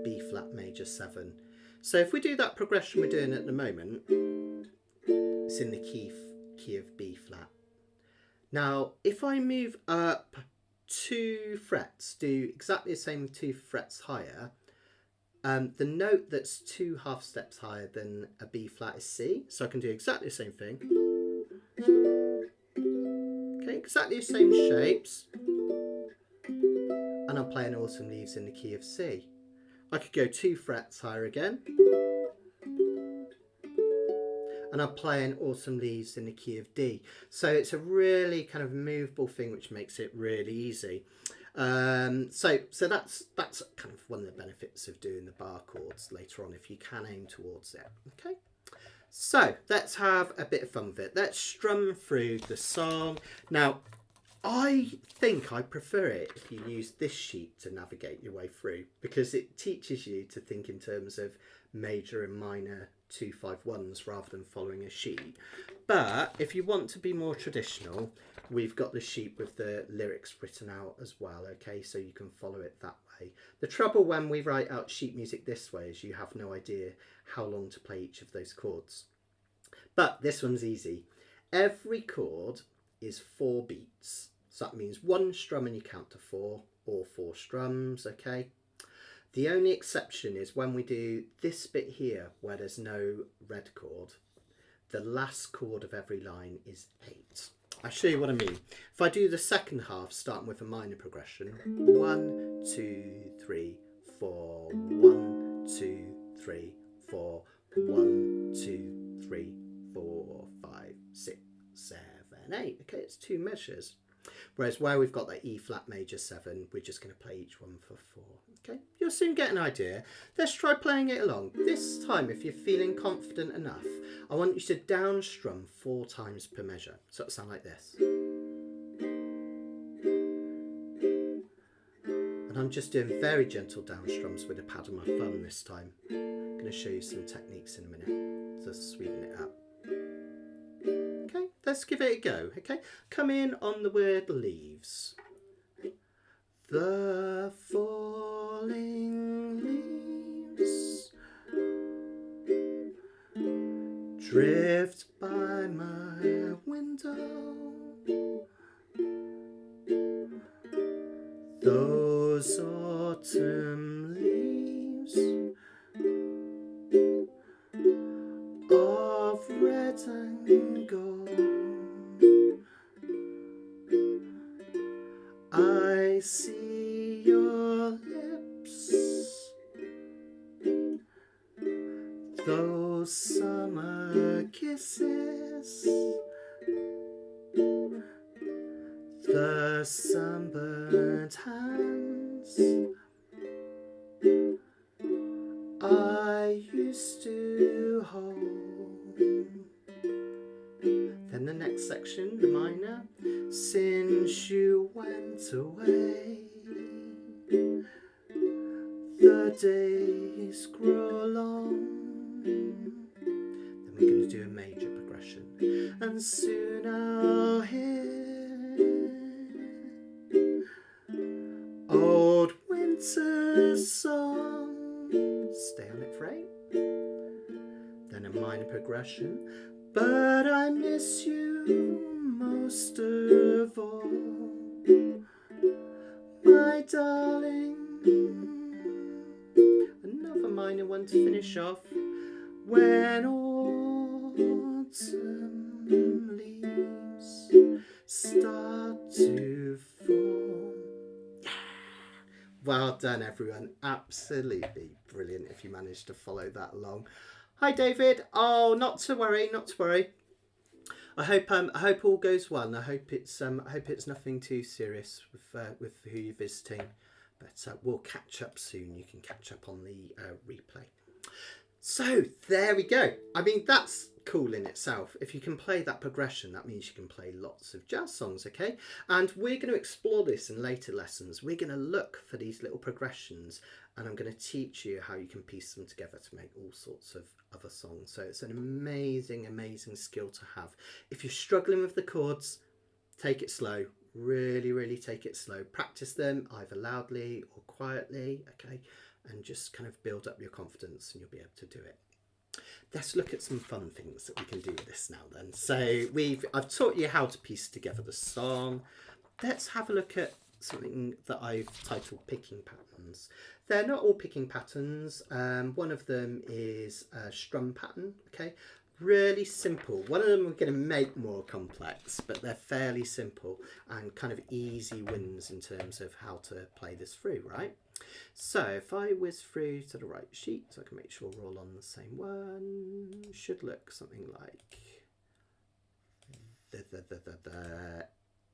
B flat major 7. So if we do that progression we're doing at the moment, it's in the key of B flat. Now, if I move up 2 frets, do exactly the same 2 frets higher, the note that's 2 half steps higher than a B flat is C. So I can do exactly the same thing. Okay, exactly the same shapes. And I'm playing Autumn Leaves in the key of C. I could go 2 frets higher again. And I'm playing Autumn Leaves in the key of D. So it's a really kind of movable thing which makes it really easy. So that's kind of one of the benefits of doing the bar chords later on if you can aim towards it. Okay. So let's have a bit of fun with it. Let's strum through the song. Now, I think I prefer it if you use this sheet to navigate your way through, because it teaches you to think in terms of major and minor 2-5-1s rather than following a sheet. But if you want to be more traditional, we've got the sheet with the lyrics written out as well, okay, so you can follow it that way. The trouble when we write out sheet music this way is you have no idea how long to play each of those chords. But this one's easy. Every chord is 4 beats. So that means 1 strum and you count to 4, or 4 strums, okay? The only exception is when we do this bit here where there's no red chord, the last chord of every line is 8. I'll show you what I mean. If I do the second half starting with a minor progression, 1, 2, 3, 4, 1, 2, 3, 4, 1, 2, 3, 4, 5, 6, 7, 8. Okay, it's 2 measures. Whereas where we've got that E flat major 7, we're just going to play each one for 4. Okay, you'll soon get an idea. Let's try playing it along. This time, if you're feeling confident enough, I want you to down strum 4 times per measure. So it'll sound like this. And I'm just doing very gentle down strums with the pad on my thumb this time. I'm going to show you some techniques in a minute to sweeten it up. Okay, let's give it a go. Okay, come in on the word leaves. The falling leaves drift by my window, those summer kisses, the sunburnt hands I used to hold. Then the next section, the minor, since you went away, the days grow long. Then we're going to do a major progression, and soon I'll hear old winter's song. Stay on it for 8. Then a minor progression, but I miss you most of all, my darling. Another minor one to finish off. When autumn leaves start to fall. Well done, everyone. Absolutely brilliant if you managed to follow that along. Hi, David. Oh, not to worry, not to worry. I hope all goes well, and I hope it's nothing too serious with who you're visiting. But we'll catch up soon. You can catch up on the replay. So there we go. I mean, that's cool in itself. If you can play that progression, that means you can play lots of jazz songs, okay? And we're going to explore this in later lessons. We're going to look for these little progressions, and I'm going to teach you how you can piece them together to make all sorts of other songs. So it's an amazing, amazing skill to have. If you're struggling with the chords, take it slow. Really, really take it slow. Practice them either loudly or quietly, okay? And just kind of build up your confidence, and you'll be able to do it. Let's look at some fun things that we can do with this now then. So I've taught you how to piece together the song. Let's have a look at something that I've titled picking patterns. They're not all picking patterns. One of them is a strum pattern, okay? Really simple. One of them we're going to make more complex, but they're fairly simple and kind of easy wins in terms of how to play this through, right? So if I whiz through to the right sheet, so I can make sure we're all on the same one, should look something like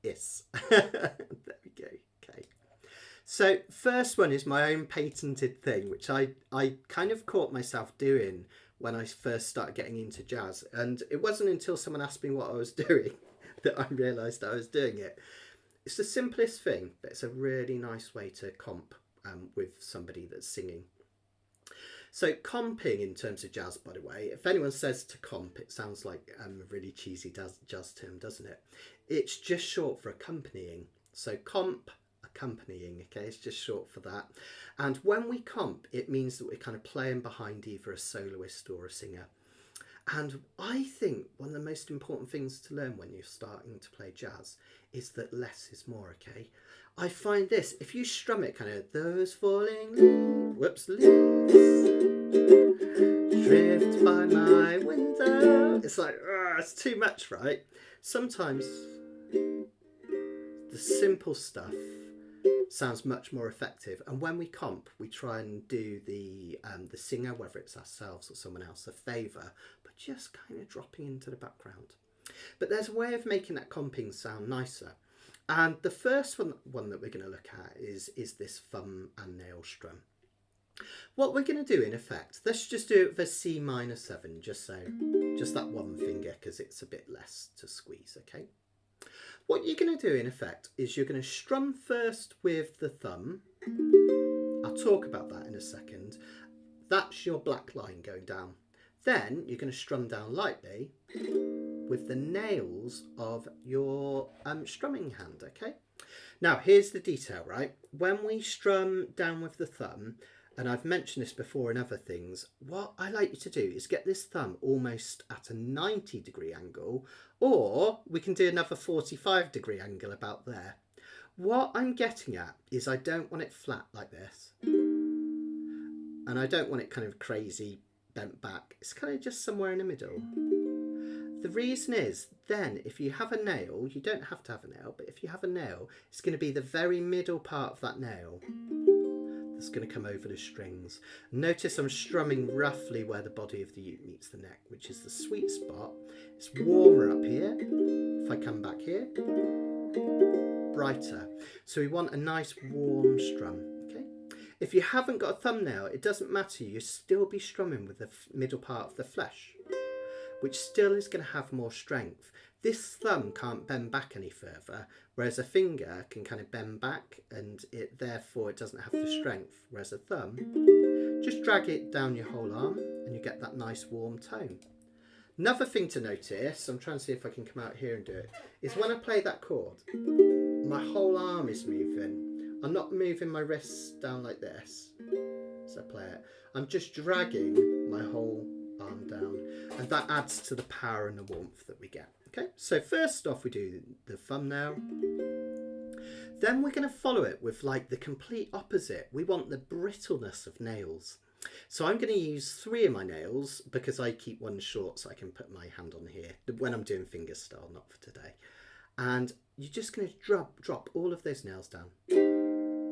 this. There we go. Okay. So first one is my own patented thing, which I kind of caught myself doing when I first started getting into jazz. And it wasn't until someone asked me what I was doing that I realised I was doing it. It's the simplest thing, but it's a really nice way to comp with somebody that's singing. So comping in terms of jazz, by the way, if anyone says to comp, it sounds like a really cheesy jazz term, doesn't it? It's just short for accompanying. So comp, accompanying, okay, it's just short for that. And when we comp, it means that we're kind of playing behind either a soloist or a singer. And I think one of the most important things to learn when you're starting to play jazz is that less is more, okay? I find this, if you strum it kind of, those falling leaves, drift by my window. It's like, it's too much, right? Sometimes the simple stuff sounds much more effective, and when we comp, we try and do the singer, whether it's ourselves or someone else, a favour, but just kind of dropping into the background. But there's a way of making that comping sound nicer, and the first one that we're going to look at is this thumb and nail strum. What we're going to do in effect, let's just do it with a C minor 7, just that one finger, because it's a bit less to squeeze, okay? What you're going to do in effect is you're going to strum first with the thumb. I'll talk about that in a second. That's your black line going down. Then you're going to strum down lightly with the nails of your strumming hand, okay? Now, here's the detail, right? When we strum down with the thumb, and I've mentioned this before in other things, what I like you to do is get this thumb almost at a 90-degree angle, or we can do another 45-degree angle about there. What I'm getting at is I don't want it flat like this, and I don't want it kind of crazy bent back. It's kind of just somewhere in the middle. The reason is, then, if you have a nail, you don't have to have a nail, but if you have a nail, it's going to be the very middle part of that nail that's going to come over the strings. Notice I'm strumming roughly where the body of the uke meets the neck, which is the sweet spot. It's warmer up here. If I come back here, brighter. So we want a nice warm strum. Okay. If you haven't got a thumbnail, it doesn't matter. You still be strumming with the middle part of the flesh, which still is going to have more strength. This thumb can't bend back any further, whereas a finger can kind of bend back and therefore it doesn't have the strength. Whereas a thumb, just drag it down your whole arm and you get that nice warm tone. Another thing to notice, I'm trying to see if I can come out here and do it, is when I play that chord, my whole arm is moving. I'm not moving my wrists down like this as I play it. I'm just dragging my whole arm down, and that adds to the power and the warmth that we get. Okay, so first off we do the thumbnail, then we're going to follow it with like the complete opposite. We want the brittleness of nails. So I'm going to use 3 of my nails because I keep one short so I can put my hand on here when I'm doing finger style, not for today. And you're just going to drop all of those nails down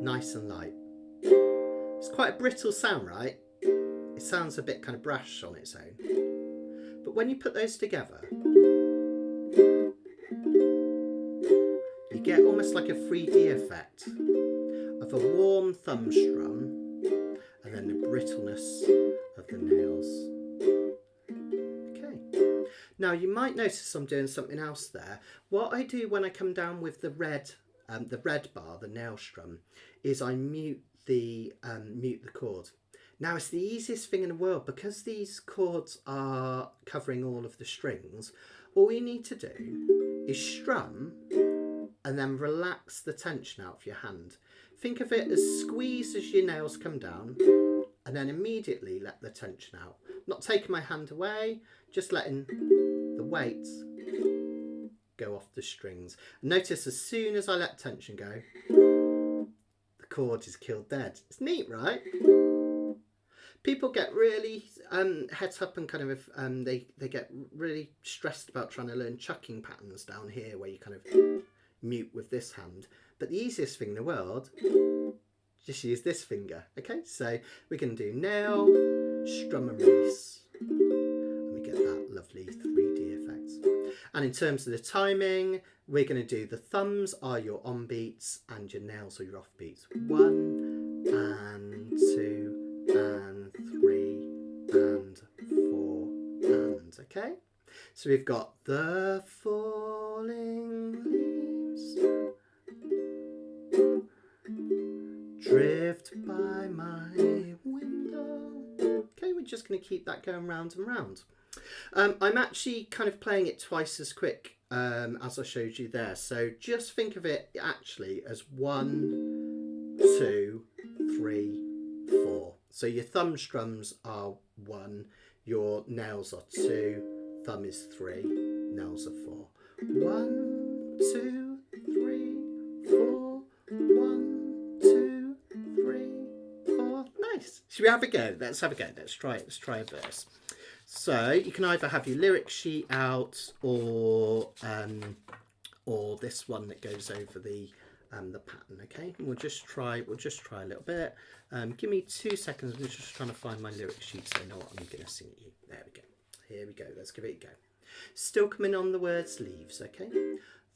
nice and light. It's quite a brittle sound, right? It sounds a bit kind of brash on its own, but when you put those together, you get almost like a 3D effect of a warm thumb strum and then the brittleness of the nails. Okay. Now you might notice I'm doing something else there. What I do when I come down with the red bar, the nail strum, is I mute the chord. Now it's the easiest thing in the world because these chords are covering all of the strings. All you need to do is strum and then relax the tension out of your hand. Think of it as squeeze as your nails come down and then immediately let the tension out. Not taking my hand away, just letting the weight go off the strings. Notice as soon as I let tension go, the chord is killed dead. It's neat, right? People get really het up and kind of they get really stressed about trying to learn chucking patterns down here where you kind of mute with this hand. But the easiest thing in the world, just use this finger. Okay, so we can do nail, strum and release. And we get that lovely 3D effect. And in terms of the timing, we're going to do the thumbs are your on beats and your nails are your off beats. 1 and 2 and 3 and 4 and, okay? So we've got the falling leaves drift by my window. Okay, we're just going to keep that going round and round. I'm actually kind of playing it twice as quick as I showed you there. So just think of it actually as 1, 2, 3, 4. So your thumb strums are 1, your nails are 2, thumb is 3, nails are 4. 1, 2, 3, 4. 1, 2, 3, 4. Nice. Should we have a go? Let's have a go. Let's try it. Let's try a verse. So you can either have your lyric sheet out or this one that goes over the pattern. Okay, and we'll just try a little bit. Give me 2 seconds. I'm just trying to find my lyric sheet so I know what I'm going to sing at you. There we go. Here we go. Let's give it a go. Still coming on the words leaves. Okay.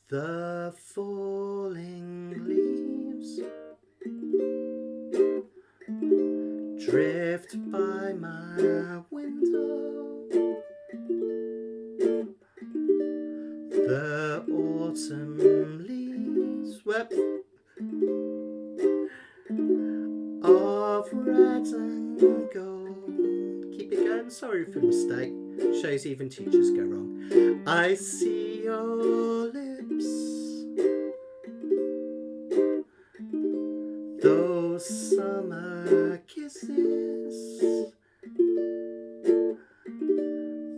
The falling leaves drift by my window. The autumn leaves were of red and gold. Keep it going. Sorry for the mistake. Shows even teachers go wrong. I see your lips, those summer kisses,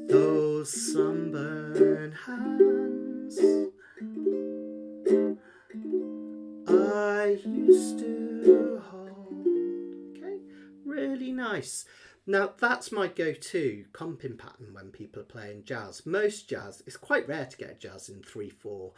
those sunburned hands I used to hold. Okay, really nice. Now that's my go-to comping pattern when people are playing jazz. Most jazz, it's quite rare to get jazz in 3/4.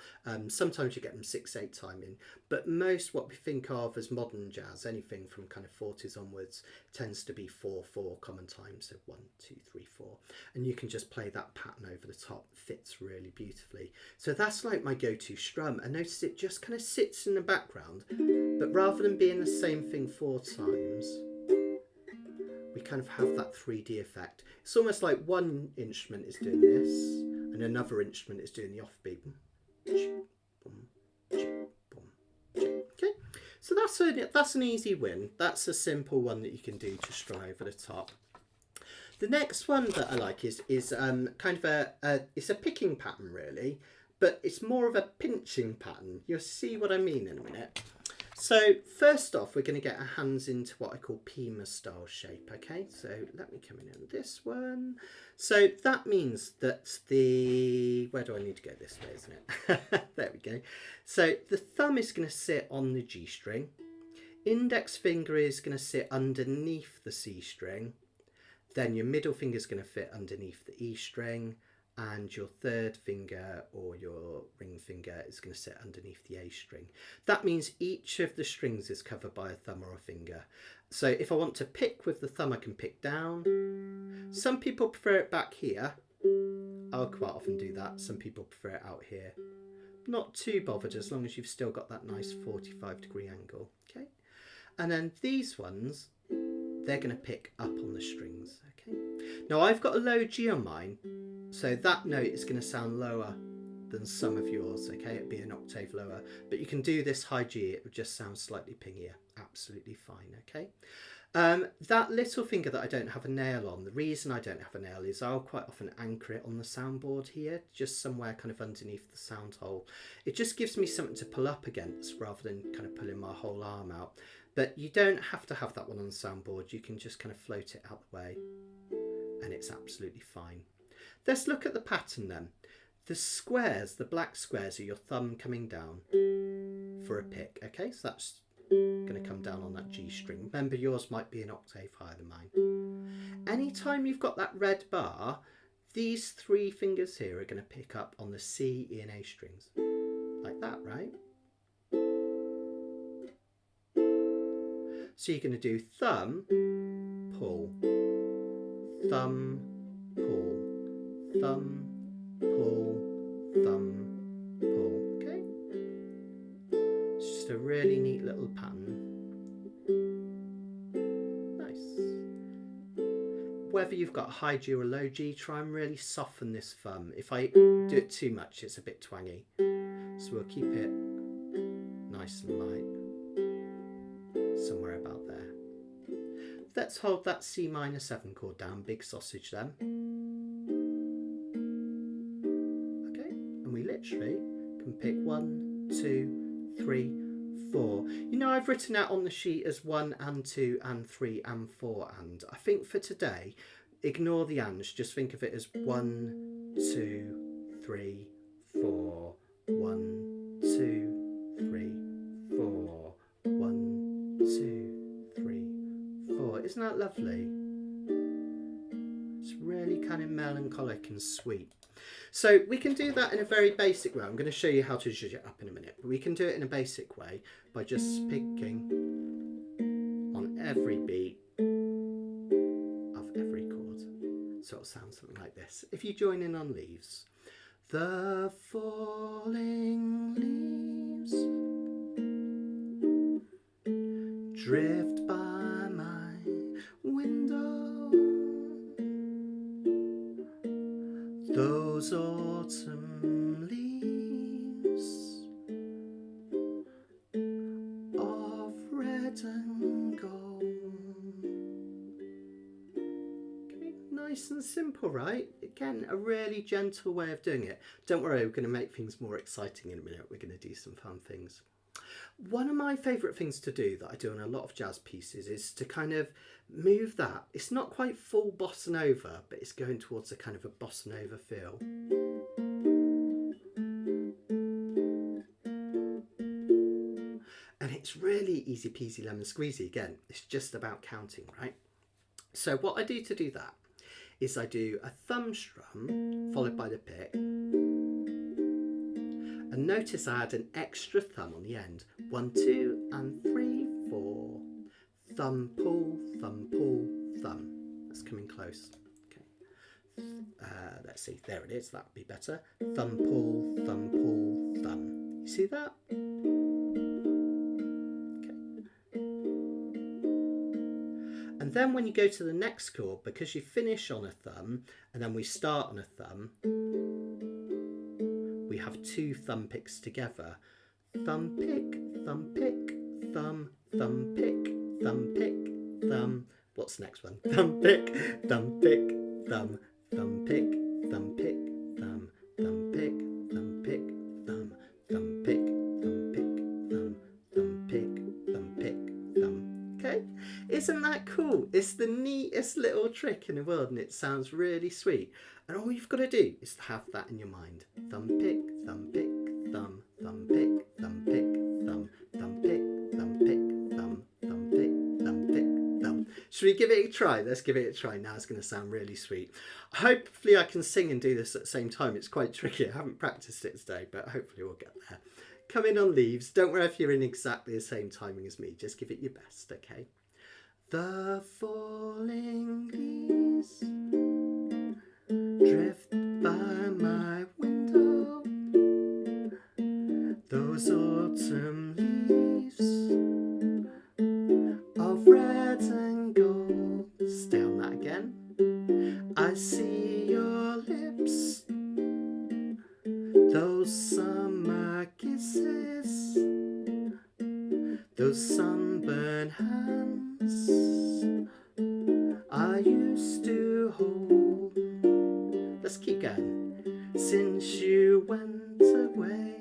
Sometimes you get them 6/8 timing, but most what we think of as modern jazz, anything from kind of 40s onwards, tends to be 4/4 common time. So 1, 2, 3, 4, and you can just play that pattern over the top. It fits really beautifully. So that's like my go-to strum. And notice it just kind of sits in the background, but rather than being the same thing 4 times, we kind of have that 3D effect. It's almost like one instrument is doing this and another instrument is doing the offbeat. Okay, so that's an easy win. That's a simple one that you can do to strum over the top. The next one that I like is kind of it's a picking pattern really, but it's more of a pinching pattern. You'll see what I mean in a minute. So first off, we're going to get our hands into what I call Pima style shape, okay? So let me come in on this one. So that means that where do I need to go? This way, isn't it? There we go. So the thumb is going to sit on the G string. Index finger is going to sit underneath the C string. Then your middle finger is going to fit underneath the E string. And your third finger or your ring finger is going to sit underneath the A string. That means each of the strings is covered by a thumb or a finger. So if I want to pick with the thumb, I can pick down. Some people prefer it back here. I'll quite often do that. Some people prefer it out here. Not too bothered as long as you've still got that nice 45-degree angle. Okay. And then these ones, they're going to pick up on the strings. Okay. Now I've got a low G on mine. So that note is going to sound lower than some of yours, okay? It'd be an octave lower. But you can do this high G, it would just sound slightly pingier. Absolutely fine, okay? That little finger that I don't have a nail on, the reason I don't have a nail is I'll quite often anchor it on the soundboard here, just somewhere kind of underneath the sound hole. It just gives me something to pull up against rather than kind of pulling my whole arm out. But you don't have to have that one on the soundboard. You can just kind of float it out the way and it's absolutely fine. Let's look at the pattern then. The squares, the black squares, are your thumb coming down for a pick. Okay, so that's going to come down on that G string. Remember, yours might be an octave higher than mine. Anytime you've got that red bar, these 3 fingers here are going to pick up on the C, E and A strings. Like that, right? So you're going to do thumb, pull, thumb, pull, thumb, pull, thumb, pull. Okay? It's just a really neat little pattern. Nice. Whether you've got high G or low G, try and really soften this thumb. If I do it too much, it's a bit twangy. So we'll keep it nice and light. Somewhere about there. Let's hold that C minor 7 chord down, big sausage then. Literally can pick 1, 2, 3, 4. You know, I've written out on the sheet as 1 and 2 and 3 and 4 and. I think for today, ignore the ands, just think of it as 1, 2, 3, 4, 1, 2, 3, 4, 1, 2, 3, 4. Isn't that lovely? It's really kind of melancholic and sweet. So we can do that in a very basic way. I'm going to show you how to zhuzh it up in a minute. But we can do it in a basic way by just picking on every beat of every chord. So it'll sound something like this. If you join in on leaves. The falling leaves drift by my window. Those autumn leaves of red and gold. Okay, nice and simple, right? Again, a really gentle way of doing it. Don't worry, we're going to make things more exciting in a minute. We're going to do some fun things. One of my favourite things to do that I do on a lot of jazz pieces is to kind of move that. It's not quite full bossa nova, but it's going towards a kind of a bossa nova feel. And it's really easy peasy lemon squeezy. Again, it's just about counting, right? So what I do to do that is I do a thumb strum followed by the pick, and notice I add an extra thumb on the end. 1, 2 and 3, 4. Thumb pull, thumb pull, thumb. That's coming close. Okay. Let's see, there it is, that would be better. Thumb pull, thumb pull, thumb. You see that? And then when you go to the next chord, because you finish on a thumb and then we start on a thumb, we have 2 thumb picks together. Thumb pick, thumb pick, thumb, thumb pick, thumb pick, thumb. What's the next one? Thumb pick, thumb pick, thumb, thumb pick, thumb pick, thumb, thumb pick, thumb pick, thumb, thumb pick, thumb pick, thumb, thumb pick, thumb pick, thumb. Okay, isn't that cool? It's the neatest little trick in the world, and it sounds really sweet. And all you've got to do is have that in your mind. Thumb pick, thumb pick, thumb, thumb pick, thumb pick, thumb, thumb pick, thumb pick, thumb, thumb pick, thumb pick, thumb. Should we give it a try? Let's give it a try now. It's going to sound really sweet. Hopefully I can sing and do this at the same time. It's quite tricky. I haven't practiced it today, but hopefully we'll get there. Come in on leaves. Don't worry if you're in exactly the same timing as me. Just give it your best, okay? The falling leaves drift by my window. Those autumn leaves of red and gold. Stay on that again. I see your lips, those summer kisses, those sunburned hands I used to hold. Let's keep going. Since you went away,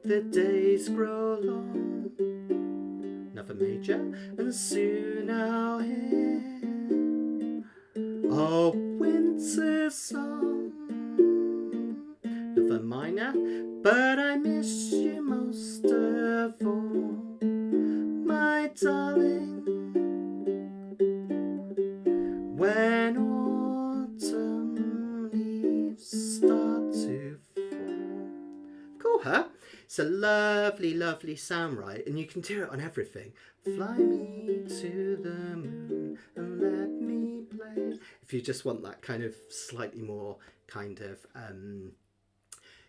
the days grow long. Another major, and soon I'll hear a winter song. Another minor, but I miss you most of all, my darling. When autumn leaves start to fall. Cool, huh? It's a lovely, lovely sound, right? And you can do it on everything. Fly me to the moon and let me play. If you just want that kind of slightly more kind of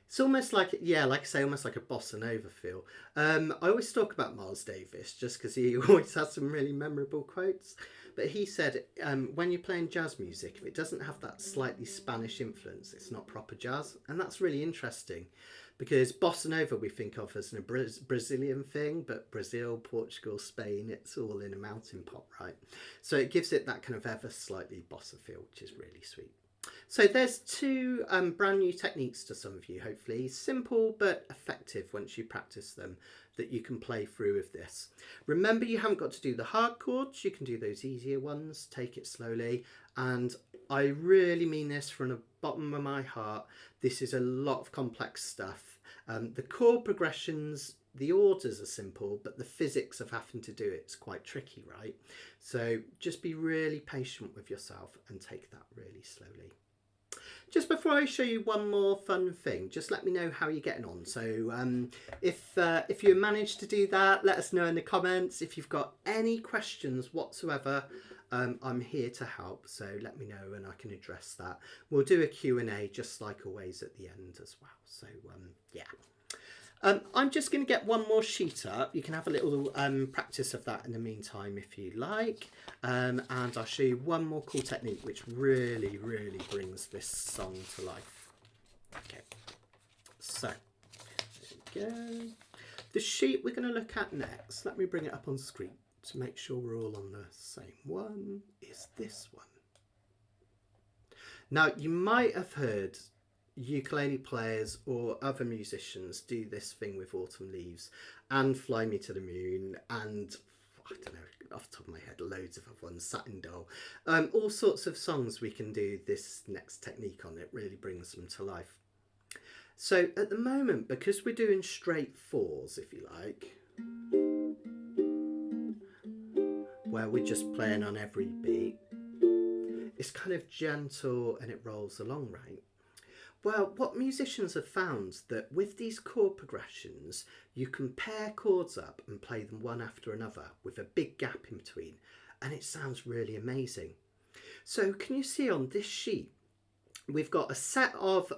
it's almost like, yeah, like I say, almost like a bossa nova feel. I always talk about Miles Davis just because he always has some really memorable quotes. But he said, when you're playing jazz music, if it doesn't have that slightly Spanish influence, it's not proper jazz. And that's really interesting because bossa nova we think of as a Brazilian thing, but Brazil, Portugal, Spain, it's all in a melting pot, right? So it gives it that kind of ever slightly bossa feel, which is really sweet. So there's 2 brand new techniques to some of you, hopefully. Simple but effective once you practice them, that you can play through with this. Remember, you haven't got to do the hard chords. You can do those easier ones. Take it slowly. And I really mean this from the bottom of my heart. This is a lot of complex stuff. The chord progressions, the orders are simple, but the physics of having to do it's quite tricky, right? So just be really patient with yourself and take that really slowly. Just before I show you one more fun thing, just let me know how you're getting on. So if you managed to do that, let us know in the comments. If you've got any questions whatsoever, I'm here to help. So let me know and I can address that. We'll do a Q&A just like always at the end as well. So yeah. I'm just going to get one more sheet up. You can have a little practice of that in the meantime if you like. And I'll show you one more cool technique which really, really brings this song to life. Okay, so there we go. The sheet we're going to look at next, let me bring it up on screen to make sure we're all on the same one, is this one. Now, you might have heard ukulele players or other musicians do this thing with Autumn Leaves and Fly Me to the Moon and I don't know off the top of my head loads of other ones, Satin Doll, all sorts of songs we can do this next technique on. It really brings them to life. So at the moment, because we're doing straight 4s if you like, where we're just playing on every beat. It's kind of gentle and it rolls along, right? Well, what musicians have found that with these chord progressions, you can pair chords up and play them one after another with a big gap in between, and it sounds really amazing. So can you see on this sheet, we've got a set of,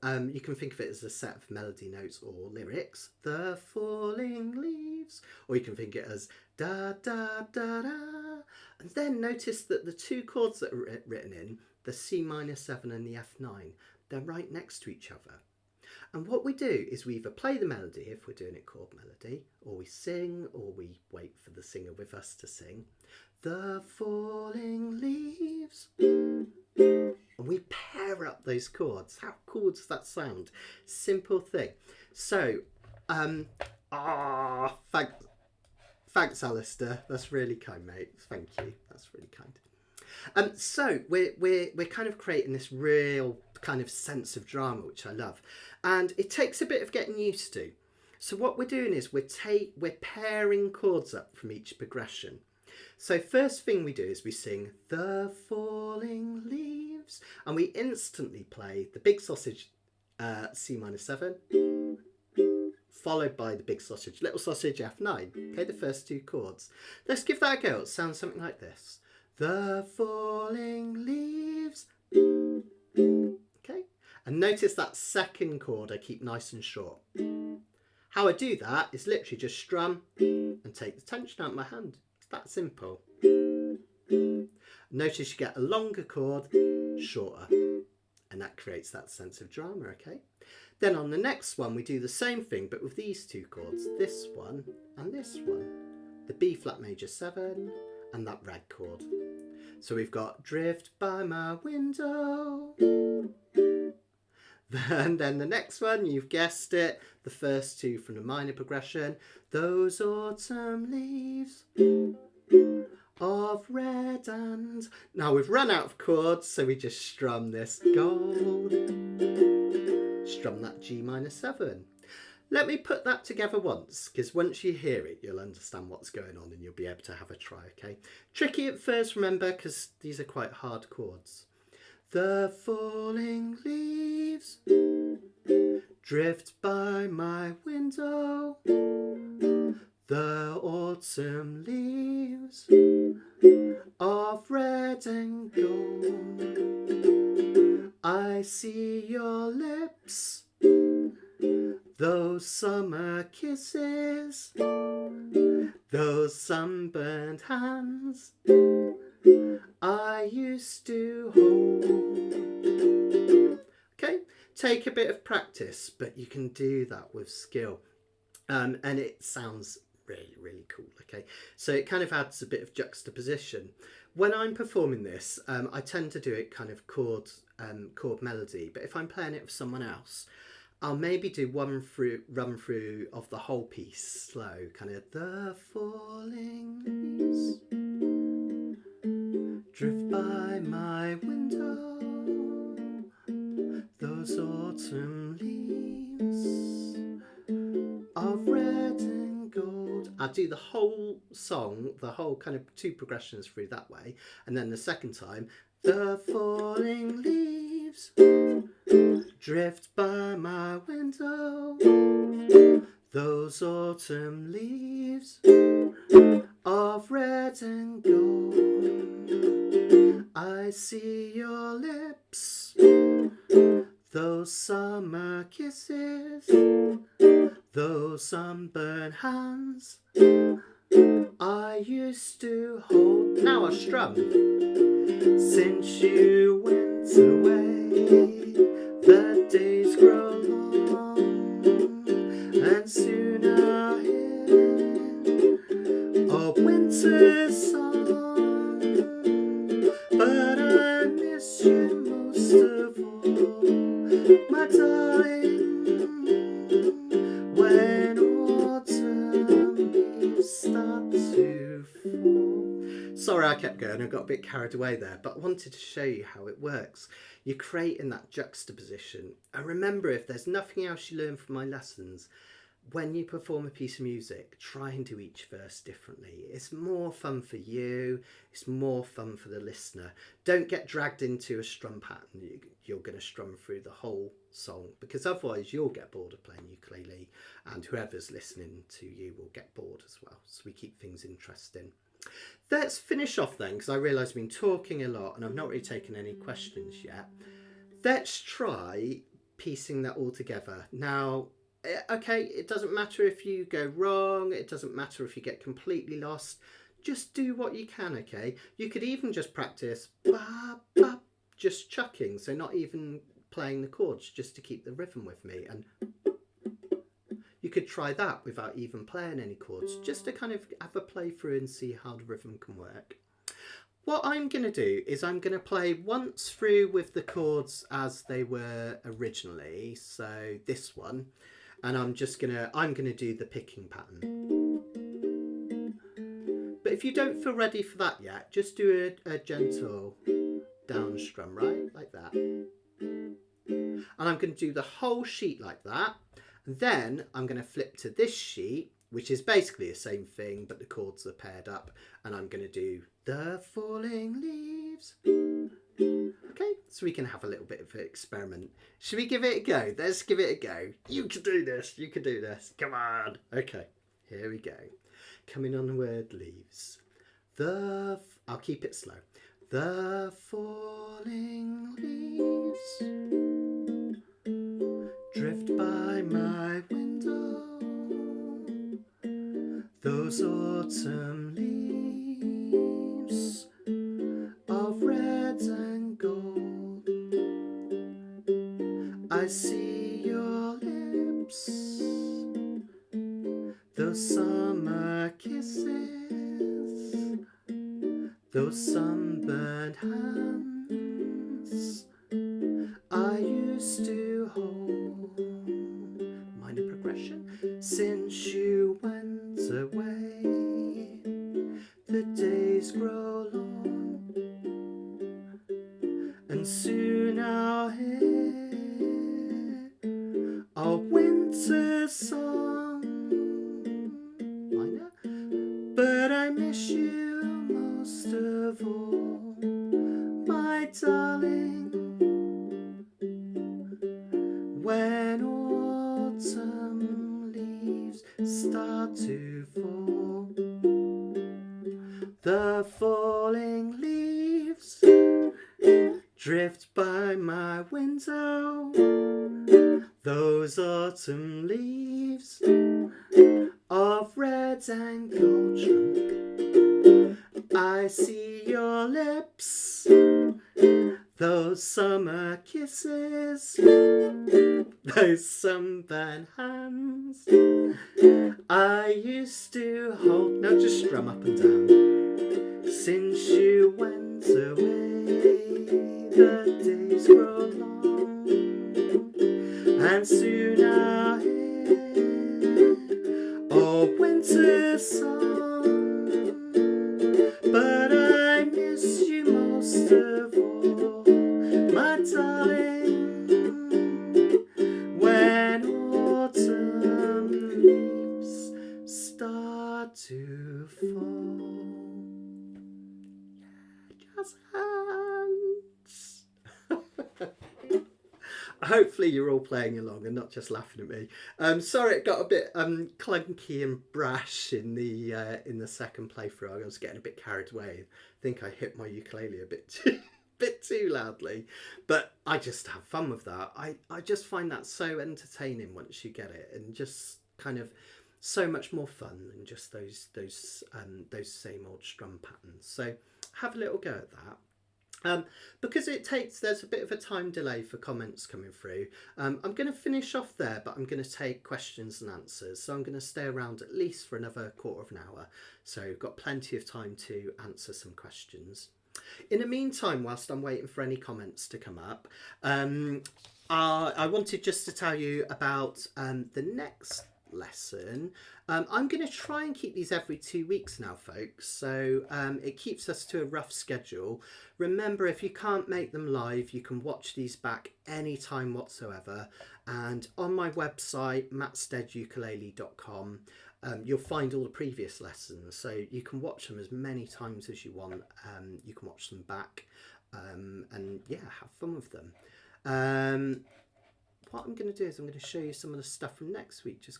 you can think of it as a set of melody notes or lyrics, the falling leaves, or you can think it as da da da da. And then notice that the two chords that are written in, the C minor 7 and the F9, they're right next to each other. And what we do is we either play the melody, if we're doing it chord melody, or we sing, or we wait for the singer with us to sing. The falling leaves. And we pair up those chords. How cool does that sound? Simple thing. So, thanks, Alistair. That's really kind, mate. Thank you. That's really kind. So we're kind of creating this real kind of sense of drama, which I love, and it takes a bit of getting used to. So what we're doing is we're pairing chords up from each progression. So first thing we do is we sing the falling leaves, and we instantly play the big sausage C minor 7, followed by the big sausage, little sausage F9. Okay, the first two chords. Let's give that a go. It sounds something like this. The falling leaves. Okay, and notice that second chord I keep nice and short. How I do that is literally just strum and take the tension out of my hand. It's that simple. Notice you get a longer chord, shorter, and that creates that sense of drama, okay? Then on the next one we do the same thing but with these two chords, this one and this one. The B flat major 7 and that red chord. So we've got drift by my window. And then the next one, you've guessed it, the first two from the minor progression. Those autumn leaves of red and... Now we've run out of chords, so we just strum this gold. Strum that G minor 7. Let me put that together once, because once you hear it, you'll understand what's going on and you'll be able to have a try, okay? Tricky at first, remember, because these are quite hard chords. The falling leaves drift by my window. The autumn leaves of red and gold. I see your lips, those summer kisses, those sunburned hands I used to hold. Okay, take a bit of practice, but you can do that with skill. And it sounds really, really cool, okay? So it kind of adds a bit of juxtaposition. When I'm performing this, I tend to do it kind of chord melody, but if I'm playing it with someone else, I'll maybe do run through of the whole piece, slow, kind of the falling leaves drift by my window, those autumn leaves of red and gold. I'll do the whole song, the whole kind of two progressions through that way, and then the second time, the falling leaves drift by my window, those autumn leaves of red and gold. I see your lips, those summer kisses, those sunburned hands I used to hold. Now I strum. Since you went away, the days grow long, and soon I'll hear a winter's song. But I miss you most of all, my darling, when autumn leaves start to fall. Sorry I kept going, I got a bit carried away there, but I wanted to show you how it works. You're creating that juxtaposition. And remember, if there's nothing else you learn from my lessons, when you perform a piece of music, try and do each verse differently. It's more fun for you. It's more fun for the listener. Don't get dragged into a strum pattern. You're going to strum through the whole song, because otherwise you'll get bored of playing ukulele, and whoever's listening to you will get bored as well. So we keep things interesting. Let's finish off then, because I realise I've been talking a lot and I've not really taken any questions yet. Let's try piecing that all together. Now, okay, it doesn't matter if you go wrong, it doesn't matter if you get completely lost, just do what you can, okay? You could even just practice ba, ba, just chucking, so not even playing the chords, just to keep the rhythm with me. And you could try that without even playing any chords, just to kind of have a play through and see how the rhythm can work. What I'm going to do is I'm going to play once through with the chords as they were originally, so this one. And I'm going to do the picking pattern. But if you don't feel ready for that yet, just do a gentle down strum, right? Like that. And I'm going to do the whole sheet like that. Then I'm going to flip to this sheet, which is basically the same thing, but the chords are paired up. And I'm going to do the falling leaves. Okay, so we can have a little bit of an experiment. Should we give it a go? Let's give it a go. You can do this. You can do this. Come on. Okay, here we go. Coming on the word leaves. I'll keep it slow. The falling leaves drift by my window. Those autumn leaves of red and gold. I see your lips, those summer kisses, those sunburned hands I used to hold. Minor progression. Since you went away, the days grow long, and soon I'll hear a winter song. Minor. But I miss you most of all, my darling, when autumn leaves start to fall. The falling leaves drift by my window. Those autumn leaves of red and gold. I see your lips, those summer kisses, those sunburned hands I used to hold. Now just strum up and down. Since you went away, the days grow long, and soon I'll hear a winter song. But I miss you most of all, my darling, when autumn leaves start to fall. Just hands. Hopefully you're all playing along and not just laughing at me. Sorry it got a bit clunky and brash in the second playthrough. I was getting a bit carried away. I think I hit my ukulele a bit too loudly, but I just have fun with that. I just find that so entertaining once you get it, and just kind of so much more fun than just those same old strum patterns. So have a little go at that. Because there's a bit of a time delay for comments coming through. I'm going to finish off there, but I'm going to take questions and answers. So I'm going to stay around at least for another quarter of an hour. So I've got plenty of time to answer some questions. In the meantime, whilst I'm waiting for any comments to come up, I wanted just to tell you about the next lesson. I'm going to try and keep these every 2 weeks now, folks, so it keeps us to a rough schedule. Remember, if you can't make them live, you can watch these back anytime whatsoever, and on my website mattsteadukulele.com you'll find all the previous lessons, so you can watch them as many times as you want. You can watch them back and yeah, have fun with them. What I'm going to do is I'm going to show you some of the stuff from next week, just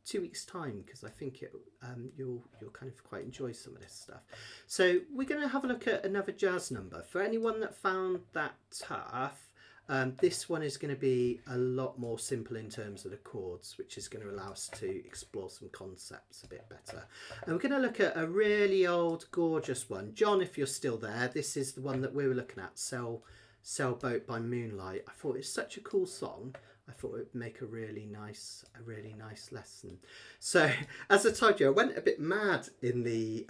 2 weeks time, because I think you'll kind of quite enjoy some of this stuff. So we're going to have a look at another jazz number. For anyone that found that tough, this one is going to be a lot more simple in terms of the chords, which is going to allow us to explore some concepts a bit better. And we're going to look at a really old, gorgeous one. John, if you're still there, this is the one that we were looking at, Sailboat by Moonlight. I thought it's such a cool song. I thought it would make a really nice lesson. So, as I told you, I went a bit mad in the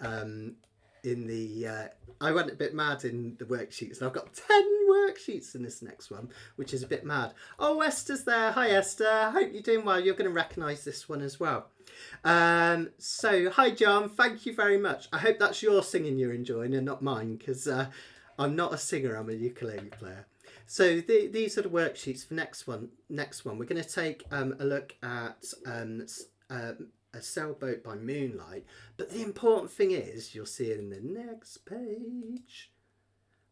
worksheets, and I've got 10 worksheets in this next one, which is a bit mad. Oh, Esther's there. Hi, Esther. Hope you're doing well. You're going to recognise this one as well. So, hi, John. Thank you very much. I hope that's your singing you're enjoying and not mine, because I'm not a singer. I'm a ukulele player. So these are the worksheets for next one. We're going to take a look at A Sailboat by Moonlight, but the important thing is, you'll see it in the next page,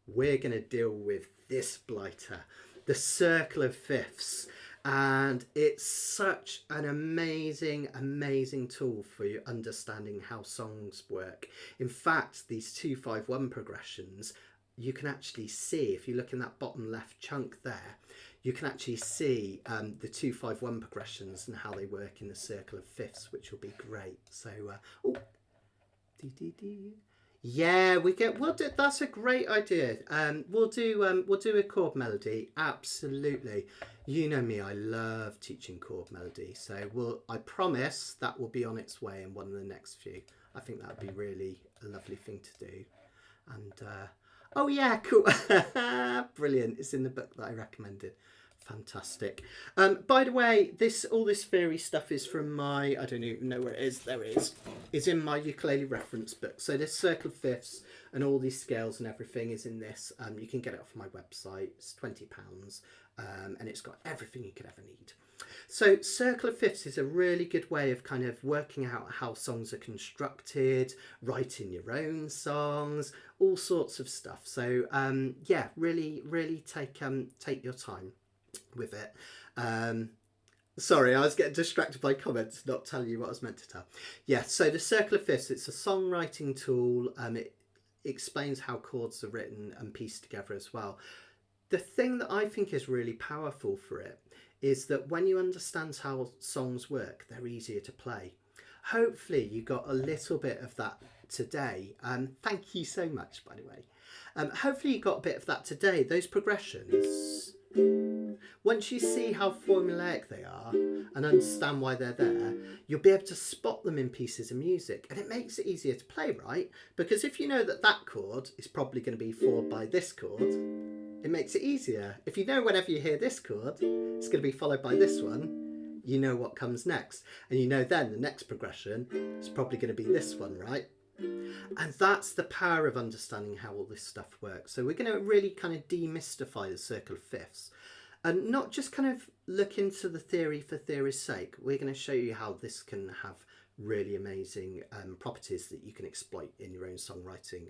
we're going to deal with this blighter, the circle of fifths, and it's such an amazing tool for you understanding how songs work. In fact, these 2-5-1 progressions, you can actually see, if you look in that bottom left chunk there, you can actually see the 2-5-1 progressions and how they work in the circle of fifths, which will be great. So, yeah, that's a great idea. We'll do a chord melody. Absolutely. You know me, I love teaching chord melody. So I promise that will be on its way in one of the next few. I think that would be really a lovely thing to do. And oh yeah, cool. Brilliant. It's in the book that I recommended. Fantastic. By the way, all this theory stuff is from my, I don't even know where it is. There it is. It's in my ukulele reference book. So this circle of fifths and all these scales and everything is in this. You can get it off my website. It's £20, and it's got everything you could ever need. So circle of fifths is a really good way of kind of working out how songs are constructed, writing your own songs, all sorts of stuff. So yeah, really take your time with it. Sorry, I was getting distracted by comments, not telling you what I was meant to tell. Yeah, so the circle of fifths, it's a songwriting tool. It explains how chords are written and pieced together as well. The thing that I think is really powerful for it is that when you understand how songs work, they're easier to play. Hopefully you got a little bit of that today. Thank you so much, by the way. Hopefully you got a bit of that today. Those progressions, once you see how formulaic they are and understand why they're there, you'll be able to spot them in pieces of music, and it makes it easier to play, right? Because if you know that chord is probably going to be followed by this chord, it makes it easier. If you know whenever you hear this chord, it's going to be followed by this one, you know what comes next. And you know then the next progression is probably going to be this one, right? And that's the power of understanding how all this stuff works. So we're going to really kind of demystify the circle of fifths and not just kind of look into the theory for theory's sake. We're going to show you how this can have really amazing properties that you can exploit in your own songwriting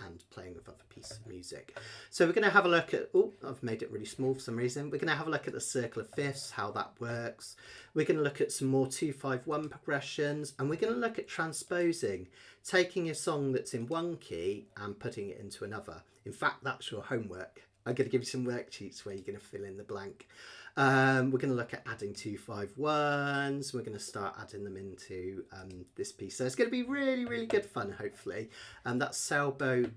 and playing with other pieces of music. So we're going to have a look at, oh, I've made it really small for some reason. We're going to have a look at the circle of fifths, how that works. We're going to look at some more 2-5-1 progressions, and we're going to look at transposing, taking a song that's in one key and putting it into another. In fact, that's your homework. I'm going to give you some worksheets where you're going to fill in the blank. We're going to look at adding 2-5-1s. We're going to start adding them into this piece. So it's going to be really good fun, hopefully. That's Sailboat.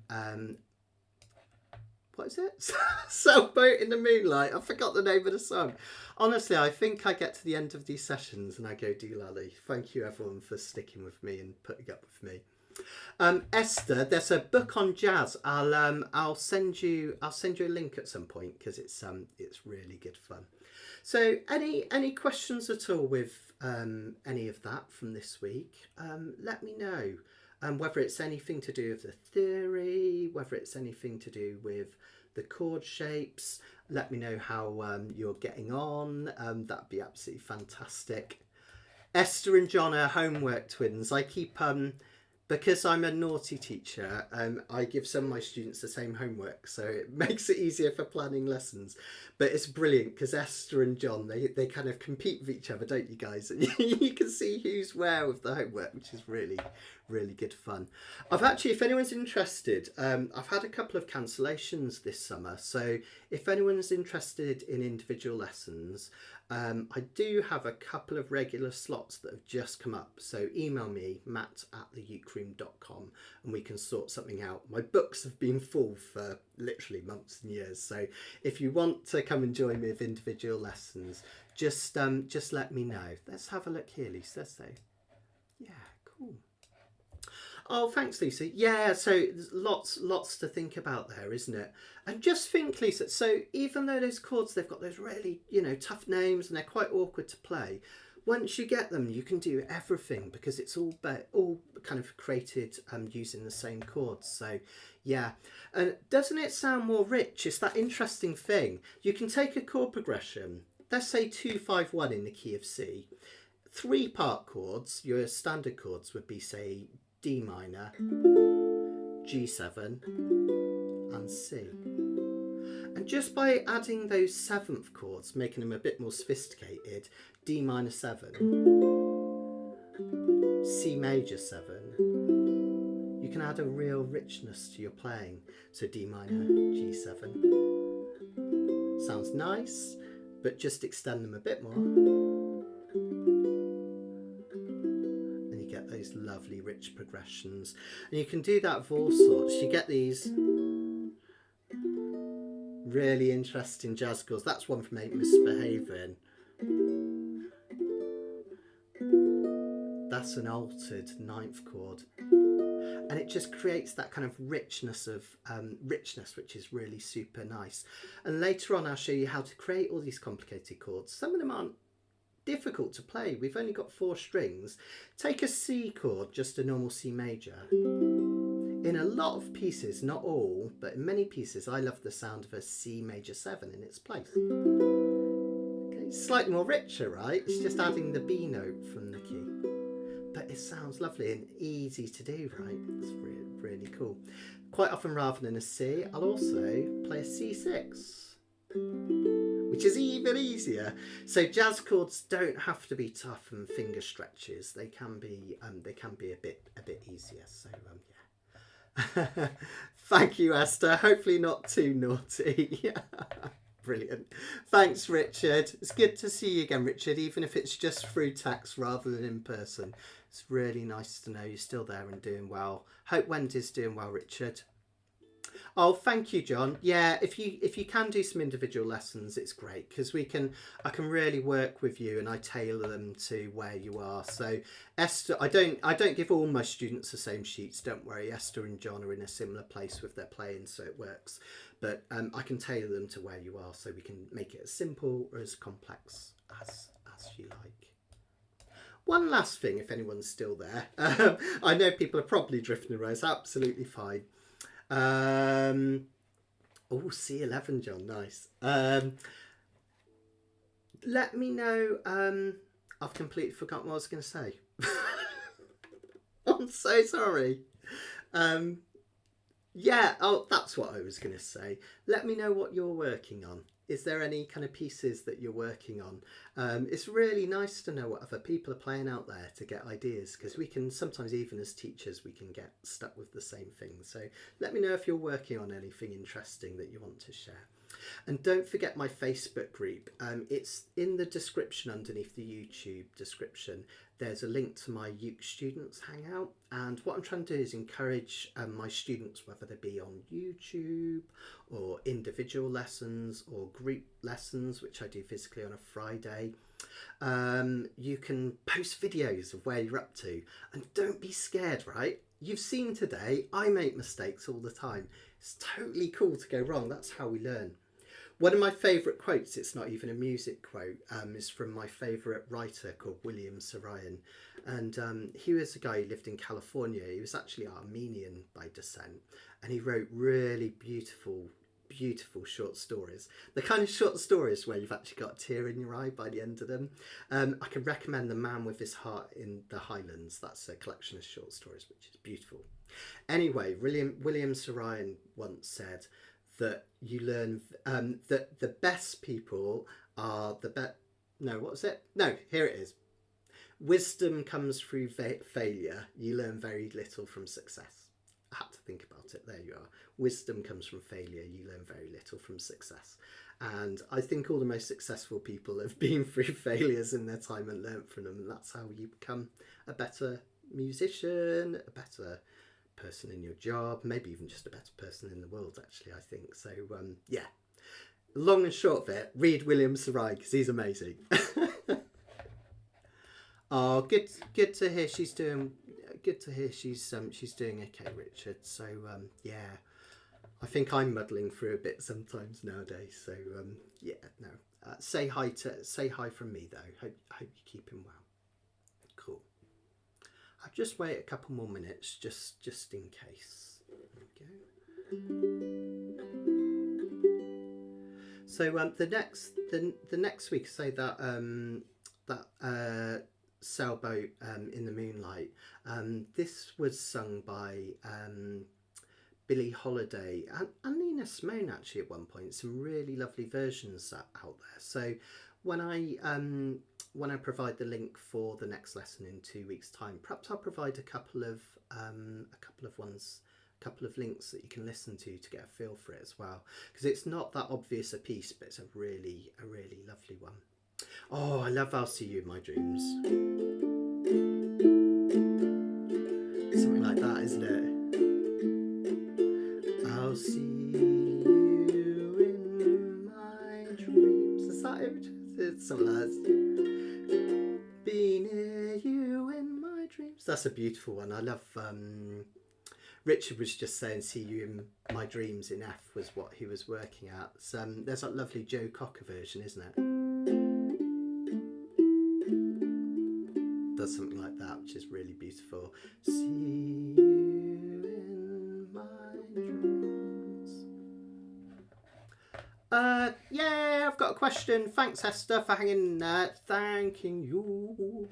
What is it? Sailboat in the Moonlight. I forgot the name of the song. Honestly, I think I get to the end of these sessions and I go doolally. Thank you everyone for sticking with me and putting up with me. Esther, there's a book on jazz. I'll send you a link at some point because it's really good fun. So any questions at all with any of that from this week? Let me know. Whether it's anything to do with the theory, whether it's anything to do with the chord shapes, let me know how you're getting on. That'd be absolutely fantastic. Esther and John are homework twins. I keep because I'm a naughty teacher, I give some of my students the same homework, so it makes it easier for planning lessons. But it's brilliant because Esther and John, they kind of compete with each other, don't you guys? And you can see who's where with the homework, which is really, really good fun. I've actually, if anyone's interested, I've had a couple of cancellations this summer. So if anyone's interested in individual lessons, I do have a couple of regular slots that have just come up. So email me, matt@theukeroom.com, and we can sort something out. My books have been full for literally months and years. So if you want to come and join me with individual lessons, just let me know. Let's have a look here, Lisa. So yeah, cool. Oh, thanks, Lisa. Yeah, so there's lots to think about there, isn't it? And just think, Lisa, so even though those chords, they've got those really, tough names and they're quite awkward to play, once you get them, you can do everything because it's all kind of created using the same chords. So, yeah. And doesn't it sound more rich? It's that interesting thing. You can take a chord progression, let's say 2-5-1 in the key of C. 3-part chords, your standard chords would be, say, D minor, G7 and C. And just by adding those 7th chords, making them a bit more sophisticated, D minor 7, C major 7, you can add a real richness to your playing. So D minor, G7. Sounds nice, but just extend them a bit more. Those lovely rich progressions, and you can do that with all sorts. You get these really interesting jazz chords. That's one from Ain't Misbehaving. That's an altered 9th chord, and it just creates that kind of richness which is really super nice. And later on I'll show you how to create all these complicated chords. Some of them aren't difficult to play. We've only got 4 strings. Take a C chord, just a normal C major. In a lot of pieces, not all, but in many pieces, I love the sound of a C major 7 in its place. Okay, slightly more richer, right? It's just adding the B note from the key. But it sounds lovely and easy to do, right? It's really, really cool. Quite often, rather than a C, I'll also play a C6. Which is even easier. So jazz chords don't have to be tough and finger stretches. They can be a bit easier. So yeah. Thank you, Esther. Hopefully not too naughty. Brilliant. Thanks, Richard. It's good to see you again, Richard, even if it's just through text rather than in person. It's really nice to know you're still there and doing well. Hope Wendy's doing well, Richard. Oh, thank you, John. Yeah, if you can do some individual lessons, it's great because I can really work with you and I tailor them to where you are. So Esther, I don't give all my students the same sheets. Don't worry, Esther and John are in a similar place with their playing, so it works. But I can tailor them to where you are, so we can make it as simple or as complex as you like. One last thing, if anyone's still there, I know people are probably drifting away. It's absolutely fine. C11, John, nice. Let me know. I've completely forgotten what I was going to say. I'm so sorry. That's what I was going to say. Let me know what you're working on. Is there any kind of pieces that you're working on? It's really nice to know what other people are playing out there to get ideas, because we can sometimes, even as teachers, we can get stuck with the same thing. So let me know if you're working on anything interesting that you want to share. And don't forget my Facebook group. It's in the description underneath the YouTube description. There's a link to my uke students hangout, and what I'm trying to do is encourage my students, whether they be on YouTube or individual lessons or group lessons, which I do physically on a Friday. You can post videos of where you're up to, and don't be scared, right? You've seen today, I make mistakes all the time. It's totally cool to go wrong. That's how we learn. One of my favourite quotes, it's not even a music quote, is from my favourite writer called William Saroyan. And he was a guy who lived in California. He was actually Armenian by descent. And he wrote really beautiful short stories. The kind of short stories where you've actually got a tear in your eye by the end of them. I can recommend The Man with His Heart in the Highlands. That's a collection of short stories which is beautiful. Anyway, William Saroyan once said that you learn that the best people are the best. No, what was it? No, here it is. Wisdom comes through failure. You learn very little from success. I had to think about it. There you are. Wisdom comes from failure. You learn very little from success. And I think all the most successful people have been through failures in their time and learnt from them. And that's how you become a better musician, a better person in your job, maybe even just a better person in the world, actually, I think. So, yeah. Long and short of it, read William Saroyan because he's amazing. Oh, good to hear she's doing. Good to hear she's doing okay, Richard. So yeah, I think I'm muddling through a bit sometimes nowadays. So yeah, no. Say hi from me though. Hope you're keeping well. Cool. I'll just wait a couple more minutes just in case. There we go. So the next week, say that Sailboat in the Moonlight. This was sung by Billie Holiday and Nina Simone actually at one point. Some really lovely versions out there. So when I provide the link for the next lesson in 2 weeks' time, perhaps I'll provide a couple of links that you can listen to get a feel for it as well, because it's not that obvious a piece, but it's a really lovely one. Oh, I love I'll See You in My Dreams. Something like that, isn't it? I'll see you in my dreams. Is that it? It's something like that. Be near you in my dreams. That's a beautiful one. I love... Richard was just saying see you in my dreams in F was what he was working at. There's that lovely Joe Cocker version, isn't it? Does something like that, which is really beautiful. See you in my dreams. Yeah, I've got a question. Thanks, Esther, for hanging in there. Thanking you.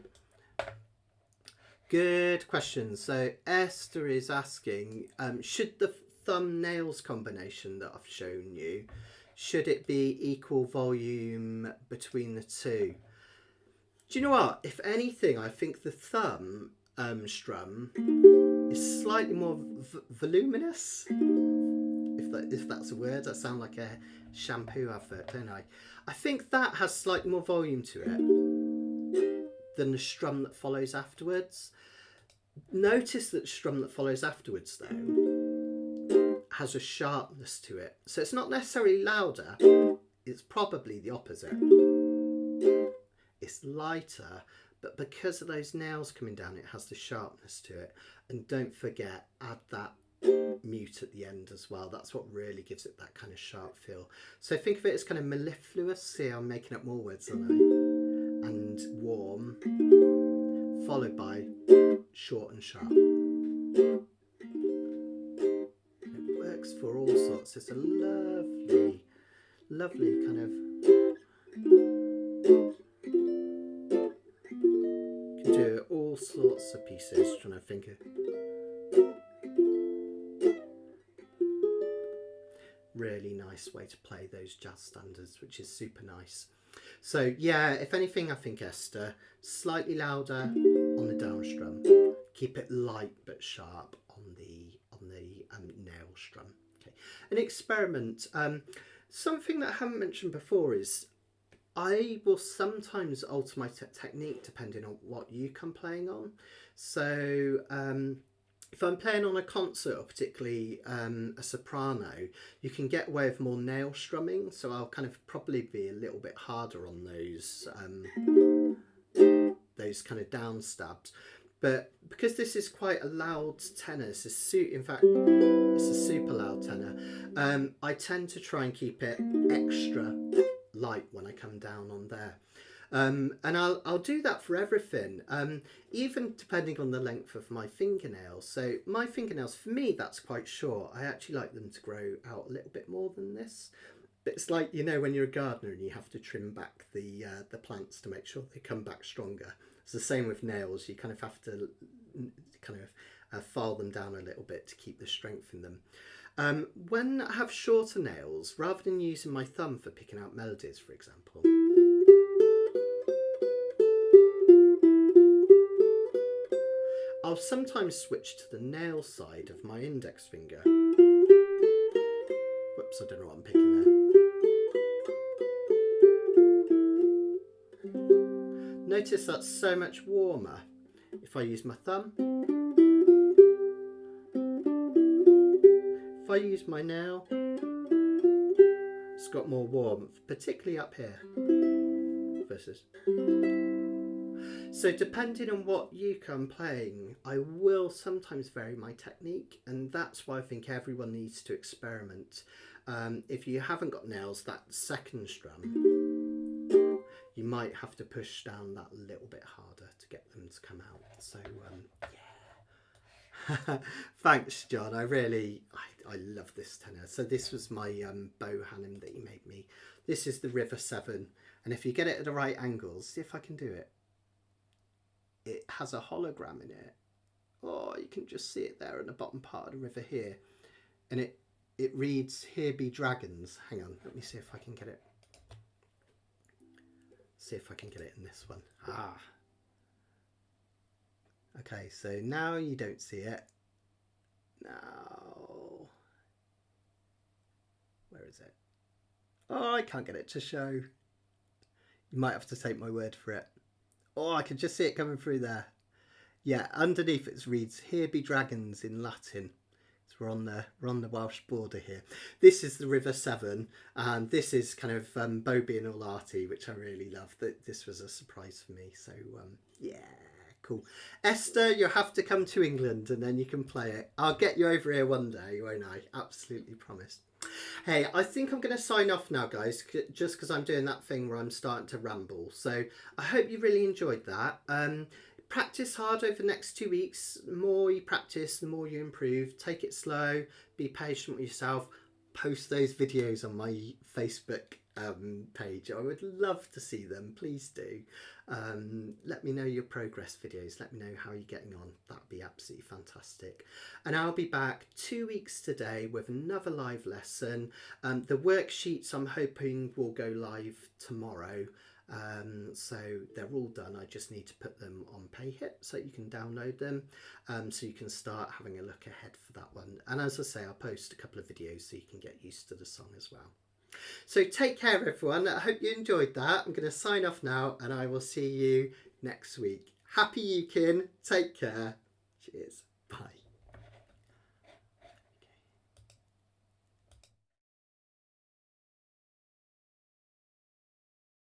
Good question. So Esther is asking, should the thumb-nails combination that I've shown you, should it be equal volume between the two? Do you know what? If anything, I think the thumb strum is slightly more voluminous. If that's a word, I sound like a shampoo advert, don't I? I think that has slightly more volume to it than the strum that follows afterwards. Notice that the strum that follows afterwards, though, has a sharpness to it. So it's not necessarily louder, it's probably the opposite. It's lighter, but because of those nails coming down, it has the sharpness to it. And don't forget, add that mute at the end as well. That's what really gives it that kind of sharp feel. So think of it as kind of mellifluous. See, I'm making up more words, aren't I? And warm, followed by short and sharp. It works for all sorts. It's a lovely kind of... You can do all sorts of pieces. Trying to think of... Really nice way to play those jazz standards, which is super nice. So yeah, if anything, I think Esther, slightly louder on the down strum, keep it light but sharp on the nail strum. Okay, an experiment. Something that I haven't mentioned before is I will sometimes alter my technique depending on what you come playing on. So if I'm playing on a concert, or particularly a soprano, you can get away with more nail strumming. So I'll kind of probably be a little bit harder on those kind of down stabs. But because this is quite a loud tenor, in fact, it's a super loud tenor, I tend to try and keep it extra light when I come down on there. And I'll do that for everything, even depending on the length of my fingernails. So my fingernails, for me, that's quite short. I actually like them to grow out a little bit more than this. But it's like, you know, when you're a gardener and you have to trim back the plants to make sure they come back stronger. It's the same with nails. You kind of have to kind of file them down a little bit to keep the strength in them. When I have shorter nails, rather than using my thumb for picking out melodies, for example, I'll sometimes switch to the nail side of my index finger. Whoops, I don't know what I'm picking there. Notice that's so much warmer if I use my thumb. If I use my nail, it's got more warmth, particularly up here versus. So depending on what uke I'm playing, I will sometimes vary my technique, and that's why I think everyone needs to experiment. If you haven't got nails, that second strum, you might have to push down that a little bit harder to get them to come out. So yeah. Thanks, John. I love this tenor. So this was my Bohannon that he made me. This is the River 7, and if you get it at the right angles, see if I can do it. It has a hologram in it. Oh, you can just see it there in the bottom part of the river here. And it reads, "Here be dragons." Hang on, let me see if I can get it. See if I can get it in this one. Ah. Okay, so now you don't see it. Now. Where is it? Oh, I can't get it to show. You might have to take my word for it. Oh, I can just see it coming through there. Yeah, underneath it reads, "Here be dragons" in Latin. So we're on the Welsh border here. This is the River 7, and this is kind of Bo being all arty, which I really love. This was a surprise for me. So yeah, cool. Esther, you'll have to come to England and then you can play it. I'll get you over here one day, won't I? Absolutely promised. Hey, I think I'm going to sign off now, guys, just because I'm doing that thing where I'm starting to ramble. So I hope you really enjoyed that. Practice hard over the next 2 weeks. The more you practice, the more you improve. Take it slow. Be patient with yourself. Post those videos on my Facebook page. I would love to see them. Please do. Let me know your progress videos. Let me know how you're getting on. That'd be absolutely fantastic. And I'll be back 2 weeks today with another live lesson. The worksheets I'm hoping will go live tomorrow. So they're all done. I just need to put them on PayHip so you can download them, so you can start having a look ahead for that one. And as I say, I'll post a couple of videos so you can get used to the song as well. So take care, everyone. I hope you enjoyed that. I'm going to sign off now, and I will see you next week. Happy uking. Take care. Cheers. Bye.